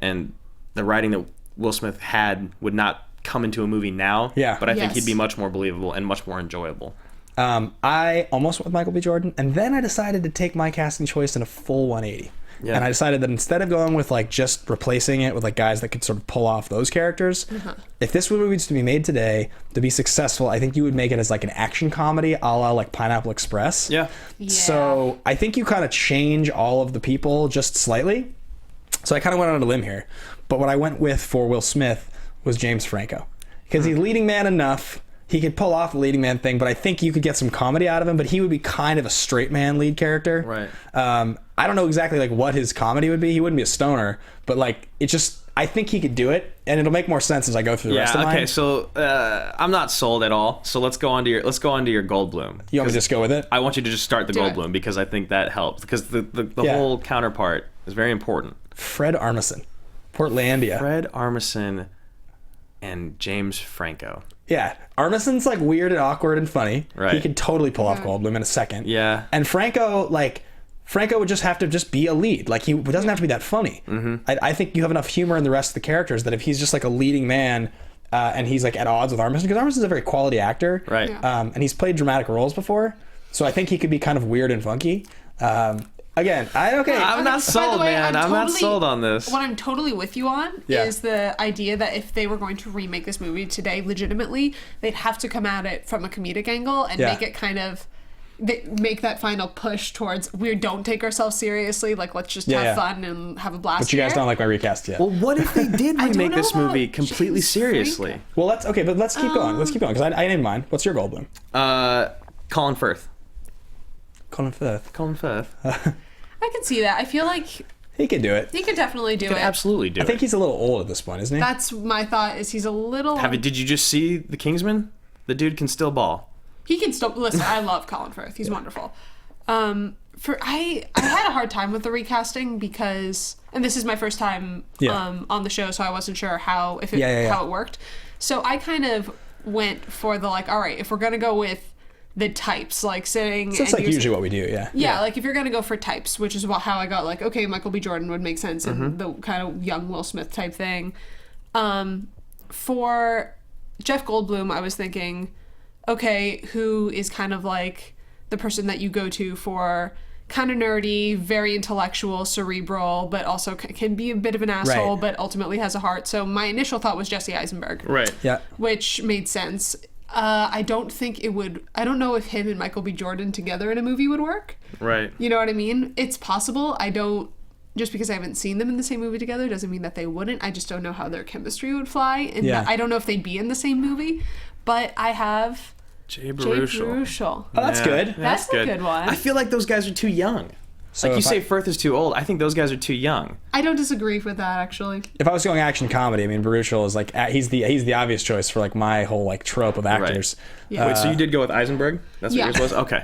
and the writing that Will Smith had would not come into a movie now. Yeah. But I think Yes. he'd be much more believable and much more enjoyable. I almost went with Michael B. Jordan, and then I decided to take my casting choice in a full 180. Yeah. And I decided that instead of going with like just replacing it with like guys that could sort of pull off those characters, if this movie was to be made today to be successful, I think you would make it as like an action comedy a la like Pineapple Express. Yeah. So I think you kind of change all of the people just slightly. So I kind of went on a limb here. But what I went with for Will Smith was James Franco. Because he's leading man enough. He could pull off the leading man thing, but I think you could get some comedy out of him, but he would be kind of a straight man lead character. Right. I don't know exactly like what his comedy would be. He wouldn't be a stoner, but like it just, I think he could do it, and it'll make more sense as I go through the rest of mine. Okay, so I'm not sold at all. So let's go on to your Goldblum. You want me to just go with it? I want you to just start the Do it. Goldblum because I think that helps because the whole counterpart is very important. Fred Armisen, Portlandia. Fred Armisen and James Franco. Yeah, Armisen's like weird and awkward and funny. Right. He could totally pull off Goldblum in a second. Yeah. And Franco would just have to just be a lead. Like he doesn't have to be that funny. I think you have enough humor in the rest of the characters that if he's just like a leading man, and he's like at odds with Armisen, because Armisen's a very quality actor, Right. Yeah. And he's played dramatic roles before, so I think he could be kind of weird and funky. Again, I'm not sold, man. I'm not sold on this. What I'm totally with you on Yeah. is the idea that if they were going to remake this movie today legitimately, they'd have to come at it from a comedic angle and Yeah. make it kind of make that final push towards we don't take ourselves seriously, like let's just have fun and have a blast. But you guys here. don't like my recast yet. Well, what if they did I don't remake know this movie about completely James seriously? Franco. Well, let's keep going. Let's keep going, because I named mine. What's your Goldblum? Colin Firth. Colin Firth. Colin Firth. I can see that. I feel like He could do it. he could definitely do Could it. absolutely do I think it. he's a little old at this point, isn't he? That's my thought. Is he's a little. Did you just see The Kingsman? The dude can still ball. He can still listen. I love Colin Firth. He's wonderful. I had a hard time with the recasting because, and this is my first time on the show, so I wasn't sure how it worked. So I kind of went for the all right, if we're gonna go with the types, like saying. So it's like usually what we do, yeah. Yeah, like if you're gonna go for types, which is how I got okay, Michael B. Jordan would make sense in the kind of young Will Smith type thing. For Jeff Goldblum, I was thinking, okay, who is kind of like the person that you go to for kind of nerdy, very intellectual, cerebral, but also can be a bit of an asshole, Right. but ultimately has a heart. So my initial thought was Jesse Eisenberg. Right. Yeah. Which made sense. I don't know if him and Michael B. Jordan together in a movie would work. Right. You know what I mean? It's possible. Just because I haven't seen them in the same movie together doesn't mean that they wouldn't. I just don't know how their chemistry would fly. And I don't know if they'd be in the same movie. But I have Jay Jay Baruchel. Baruchel. Oh, that's good. That's a good one. I feel like those guys are too young. So Like you if say Firth is too old. I think those guys are too young. I don't disagree with that, actually. if I was going action comedy, I mean, Baruchel is he's the obvious choice for my whole trope of actors. Yeah. Wait, so you did go with Eisenberg? That's what Yeah. yours was? Okay.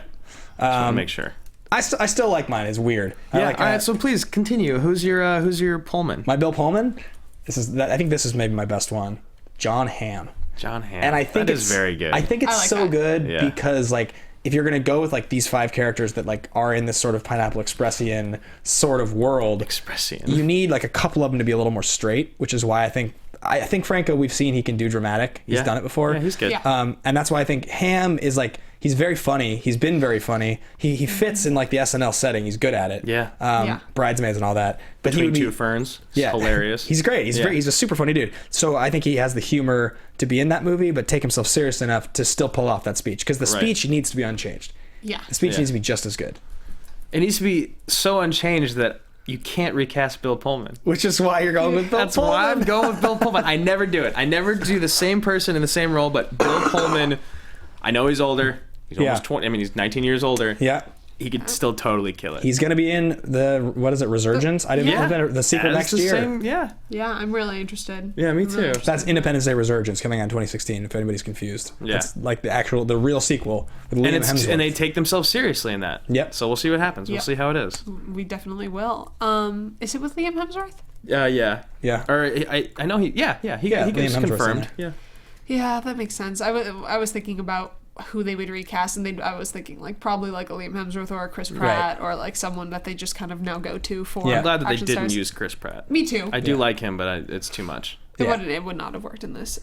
Just want to make sure. I still like mine. It's weird. Yeah. I like, all right. So please continue. Who's your Pullman? my Bill Pullman. I think this is maybe my best one. John Hamm. John Hamm. And I think that is very good. I think it's I like so that. good Yeah. because if you're gonna go with these 5 characters that are in this sort of Pineapple Expressian sort of world, Expressian. you need a couple of them to be a little more straight, which is why I think Franco, we've seen he can do dramatic. He's done it before. Yeah, he's good. Yeah. And that's why I think Hamm is he's very funny. He's been very funny. He fits in the SNL setting. He's good at it. Yeah. Yeah. Bridesmaids and all that. But he Between would be, Two Ferns. It's yeah, hilarious. He's great. He's a super funny dude. So I think he has the humor to be in that movie, but take himself seriously enough to still pull off that speech, because the Right. speech needs to be unchanged. Yeah. The speech Yeah. needs to be just as good. It needs to be so unchanged that you can't recast Bill Pullman. Which is why you're going with Bill That's Pullman. why I'm going with Bill Pullman. I never do it. I never do the same person in the same role, but Bill Pullman, I know he's older. He's almost 20. I mean, he's 19 years older. Yeah. He could still totally kill it. He's going to be in the, what is it, Resurgence? I didn't know the sequel As next the year. same- yeah. Yeah, I'm really interested. Yeah, me I'm really too. interested. That's Independence Day Resurgence coming out in 2016, if anybody's confused. Yeah. That's the real sequel with Liam Hemsworth. And they take themselves seriously in that. Yep. So we'll see what happens. We'll Yep. see how it is. We definitely will. Is it with Liam Hemsworth? Yeah. Yeah. Or I know he. Yeah. He Liam gets Hemsworth's in confirmed. there. Yeah. Yeah, that makes sense. I was thinking about who they would recast, and I was thinking probably a Liam Hemsworth or a Chris Pratt, or someone that they just kind of now go to for. Yeah. I'm glad that they action didn't stars. use Chris Pratt. Me too. I do like him, but it's too much. It would not have worked in this.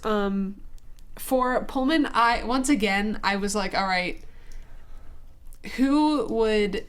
For Pullman, I was like, all right, who would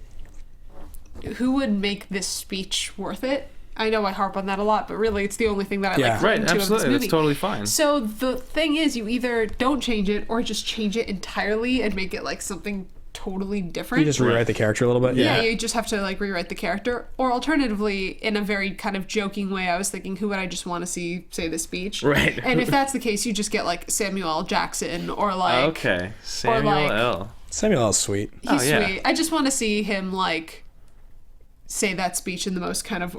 make this speech worth it? I know I harp on that a lot, but really it's the only thing that I Yeah. like Right. to of this Absolutely. movie. That's totally fine. So the thing is, you either don't change it or just change it entirely and make it something totally different. You just rewrite the character a little bit. Yeah, you just have to rewrite the character. Or alternatively, in a very kind of joking way, I was thinking, who would I just want to see say the speech? Right. And if that's the case, you just get Samuel L. Jackson or Okay. Samuel L. Samuel L's sweet. He's yeah. sweet. I just want to see him say that speech in the most kind of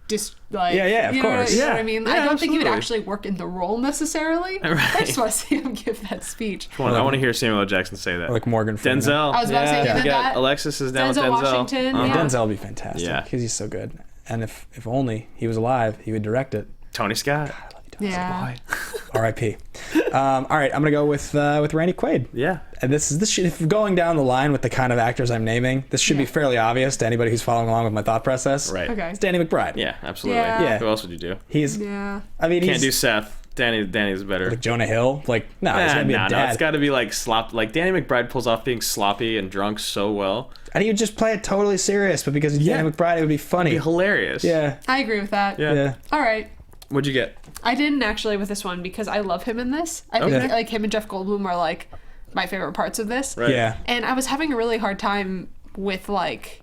Yeah, of course. You know Yeah. what I mean? Yeah, I don't think he would absolutely. actually work in the role necessarily. I Right. just want to see him give that speech. I want to hear Samuel L. Jackson say that. Like Morgan Freeman. Denzel. I was about to say, yeah. even We got that. Alexis is down with Denzel Denzel. Washington, Uh-huh. yeah. Denzel would be fantastic Yeah. because he's so good. And if only he was alive, he would direct it. Tony Scott. Yeah. R.I.P. All right, I'm gonna go with Randy Quaid. Yeah. And if going down the line with the kind of actors I'm naming, this should be fairly obvious to anybody who's following along with my thought process. Right. Okay. It's Danny McBride. Yeah, absolutely. Yeah. Yeah. Who else would you do? He's. Yeah. I mean, Can't he's do Seth. Danny's better. Like Jonah Hill? Like, no, he's gonna be a dad. No, it's got to be like Like Danny McBride pulls off being sloppy and drunk so well. And he would just play it totally serious, but because he's Danny McBride, it would be funny. It'd be hilarious. Yeah. I agree with that. Yeah. All right. What'd you get? I didn't actually with this one because I love him in this. I think like him and Jeff Goldblum are like my favorite parts of this. Right. Yeah. And I was having a really hard time with like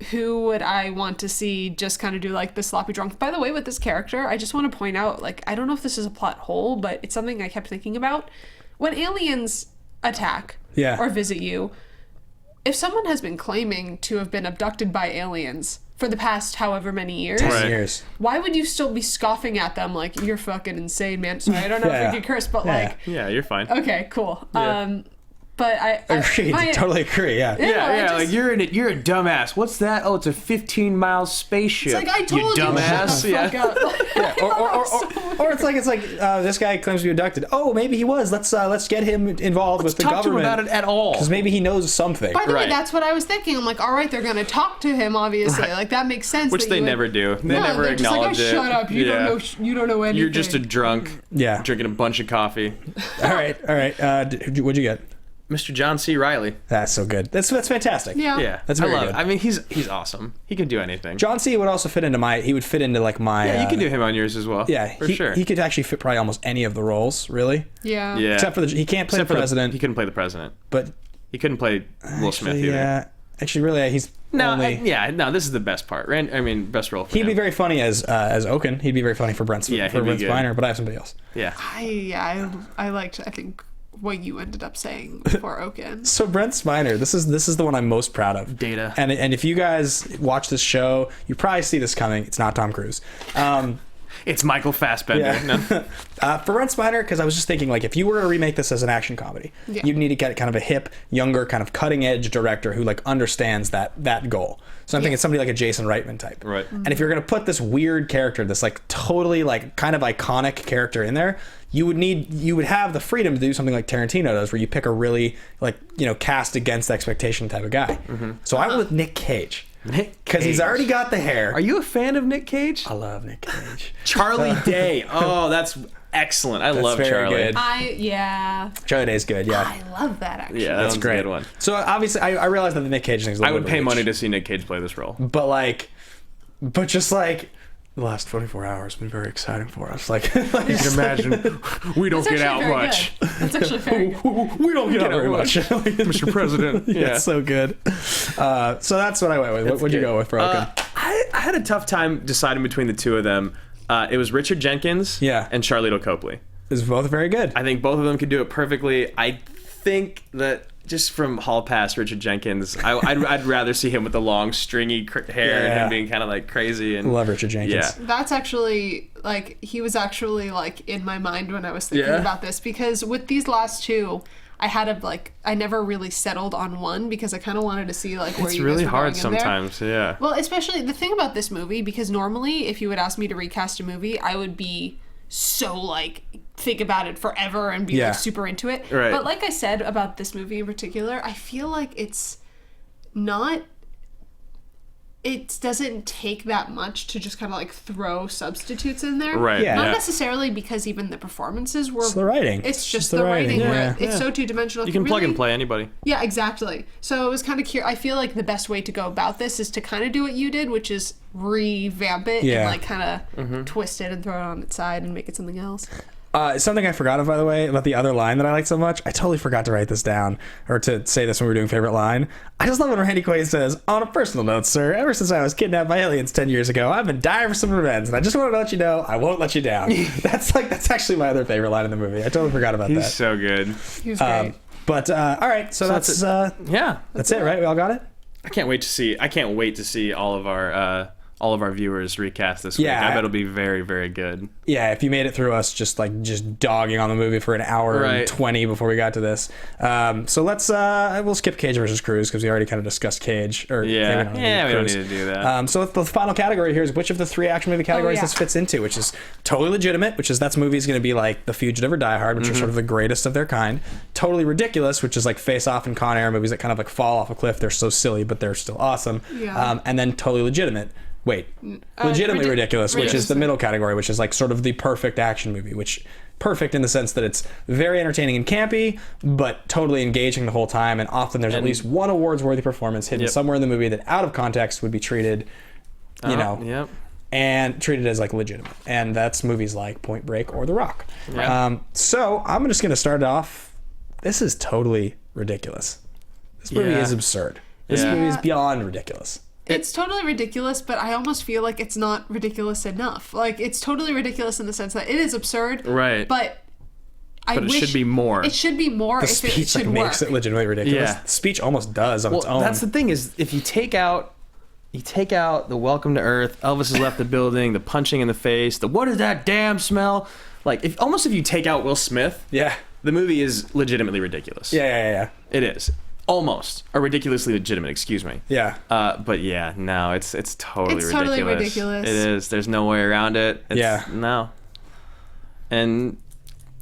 who would I want to see just kind of do like the sloppy drunk. By the way, with this character, I just want to point out, like, I don't know if this is a plot hole, but it's something I kept thinking about. When aliens attack or visit you, if someone has been claiming to have been abducted by aliens for the past however many years, 10 years. why would you still be scoffing at them like, you're fucking insane, man? Sorry, I don't know if we could curse, but like... Yeah, you're fine. Okay, cool. Yeah. But I totally agree. Yeah. Like you're a dumbass. What's that? Oh, it's a 15-mile spaceship. It's like, I told you, dumbass. shut the fuck up. Or it's like this guy claims to be abducted. Oh, maybe he was. Let's get him involved with the talk government. to him about it at all. Because maybe he knows something. By the way, that's what I was thinking. I'm like, all right, they're gonna talk to him, obviously. Like that makes sense. Which they never do. They never they're acknowledge just like, it. Shut up! You don't know. You don't know anything. You're just a drunk. Yeah. Drinking a bunch of coffee. All right. What'd you get? Mr. John C. Reilly. That's so good. That's fantastic. Yeah. That's very I love good. it. I mean, he's awesome. He can do anything. John C. would also fit into my. He would fit into like my. Yeah, you can do him on yours as well. Yeah, for sure. He could actually fit probably almost any of the roles, really. Yeah. Except for he can't play the president. He couldn't play the president. But he couldn't play Will Smith either. Yeah. Actually, really, he's only. This is the best part. Best role for He'd him. be very funny as Oaken. He'd be very funny for Brent. Yeah, for he'd be Brent good. Spiner. But I have somebody else. Yeah. I liked. I think what you ended up saying for Oaken. So Brent Spiner, this is the one I'm most proud of. Data. And if you guys watch this show, you probably see this coming. It's not Tom Cruise. It's Michael Fassbender. Yeah. No. For Brent Spiner, because I was just thinking, like, if you were to remake this as an action comedy, you'd need to get kind of a hip, younger, kind of cutting-edge director who, like, understands that goal. So I'm thinking somebody like a Jason Reitman type. Right. And if you're going to put this weird character, this, like, totally, like, kind of iconic character in there, you would have the freedom to do something like Tarantino does, where you pick a really, like, cast against expectation type of guy. Mm-hmm. So I went with Nick Cage. Because he's already got the hair. Are you a fan of Nick Cage? I love Nick Cage. Charlie Day. Oh, that's excellent. I love very Charlie. good. Charlie Day's good, yeah. I love that, actually. Yeah, That's great. A good one. So obviously, I realize that the Nick Cage thing's a little I would bit pay of a money reach. to see Nick Cage play this role. But just like the last 24 hours have been very exciting for us. Like you can imagine, we don't get out much. That's actually very good. We don't get out very much, Mr. President. Yeah, it's so good. So that's what I went with. What'd you go with, Broken? I had a tough time deciding between the two of them. It was Richard Jenkins and Charlito Copley. It's both very good. I think both of them could do it perfectly. I think that just from Hall Pass, Richard Jenkins, I'd rather see him with the long, stringy hair and him being kind of like crazy. And love Richard Jenkins. Yeah. That's actually, like, he was actually, like, in my mind when I was thinking about this, because with these last two, I never really settled on one because I kind of wanted to see, like, where it's you really guys were hard going in sometimes, there. yeah. Well, especially the thing about this movie, because normally if you would ask me to recast a movie, I would be so, like, think about it forever and be like super into it. Right. But like I said about this movie in particular, I feel like it doesn't take that much to just kind of like throw substitutes in there. Right. Yeah. Not necessarily because even the performances were... It's the writing. It's just the writing. Where it's so two-dimensional. You can plug and play anybody. Yeah, exactly. So it was kind of curious. I feel like the best way to go about this is to kind of do what you did, which is revamp it and like kind of twist it and throw it on its side and make it something else. Something I forgot of, by the way, about the other line that I like so much. I totally forgot to write this down or to say this when we were doing favorite line. I just love when Randy Quaid says, "On a personal note, sir, ever since I was kidnapped by aliens 10 years ago, I've been dying for some revenge, and I just wanted to let you know I won't let you down." That's actually my other favorite line in the movie. I totally forgot about that. He's so good. He was great. But all right, so that's it, right? We all got it. I can't wait to see all of our viewers recast this week. Yeah. I bet it'll be very, very good. Yeah, if you made it through us just dogging on the movie for an hour and 20 before we got to this. So let's we'll skip Cage versus Cruise because we already kind of discussed Cage. We don't need to do that. So the final category here is which of the three action movie categories this fits into, which is totally legitimate, which is that's movies going to be like The Fugitive or Die Hard, which are sort of the greatest of their kind. Totally ridiculous, which is like Face Off and Con Air, movies that kind of like fall off a cliff. They're so silly, but they're still awesome. Yeah. And then totally legitimate, Wait, legitimately ridiculous, which is ridiculous. the middle category, which is like sort of the perfect action movie, which perfect in the sense that it's very entertaining and campy, but totally engaging the whole time. And often there's at least one awards-worthy performance hidden somewhere in the movie that out of context would be treated, and treated as like legitimate. And that's movies like Point Break or The Rock. Yeah. So I'm just going to start it off. This is totally ridiculous. This movie is absurd. This movie is beyond ridiculous. It's totally ridiculous, but I almost feel like it's not ridiculous enough. Like, it's totally ridiculous in the sense that it is absurd. Right. But it should be more. It should be more The if it speech should like makes work. it legitimately ridiculous. Yeah. The speech almost does on its own. That's the thing is, if you take out the welcome to Earth, Elvis has left the building, the punching in the face, the what is that damn smell? Like, if you take out Will Smith, the movie is legitimately ridiculous. Yeah. It is. Almost. Or ridiculously legitimate, excuse me. Yeah. But yeah, no, it's totally ridiculous. It's totally ridiculous. It is. There's no way around it. No. And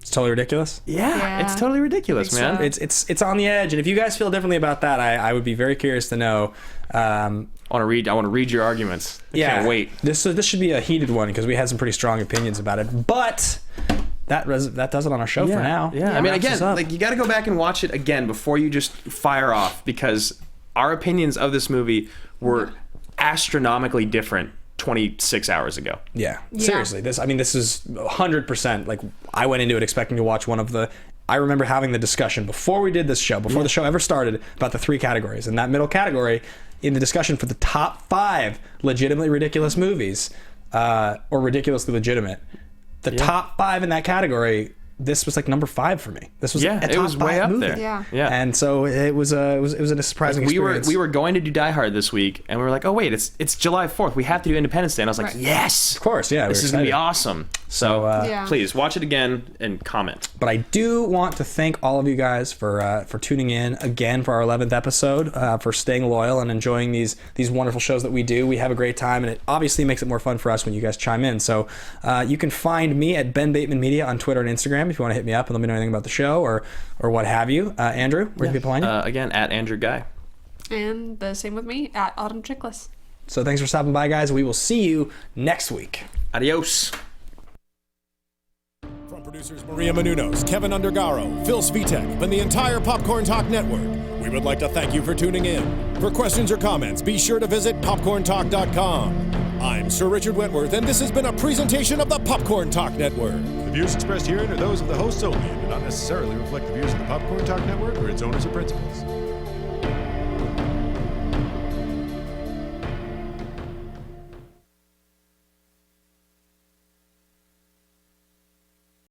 It's totally ridiculous. Yeah. it's totally ridiculous, I man. think so. It's on the edge, and if you guys feel differently about that, I would be very curious to know. I want to read your arguments. I can't wait. This should be a heated one because we had some pretty strong opinions about it, but that does it on our show for now. Yeah. I mean, Wraps us again, up. like, you got to go back and watch it again before you just fire off, because our opinions of this movie were astronomically different 26 hours ago. Yeah. Seriously, this is 100%. Like, I went into it expecting to watch one of the. I remember having the discussion before we did this show, before the show ever started, about the 3 categories, and that middle category in the discussion for the top 5 legitimately ridiculous movies, or ridiculously legitimate. The top 5 in that category, this was like number 5 for me. This was a top it was way 5 up movie. there. Yeah. And so it was a surprising experience. We were going to do Die Hard this week, and we were like, oh wait, it's July 4th. We have to do Independence Day. And I was like, Right. yes, Of course, yeah. this is gonna be awesome. So Yeah. please watch it again and comment. But I do want to thank all of you guys for tuning in again for our 11th episode, for staying loyal and enjoying these wonderful shows that we do. We have a great time, and it obviously makes it more fun for us when you guys chime in. So you can find me at Ben Bateman Media on Twitter and Instagram if you want to hit me up and let me know anything about the show or what have you. Andrew, where can people find you? Again, at Andrew Ghai. And the same with me, at Autumn Chiklis. So thanks for stopping by, guys. We will see you next week. Adios. From producers Maria Menounos, Kevin Undergaro, Phil Svitek, and the entire Popcorn Talk Network, we would like to thank you for tuning in. For questions or comments, be sure to visit popcorntalk.com. I'm Sir Richard Wentworth, and this has been a presentation of the Popcorn Talk Network. The views expressed herein are those of the hosts only and do not necessarily reflect the views of the Popcorn Talk Network or its owners or principals.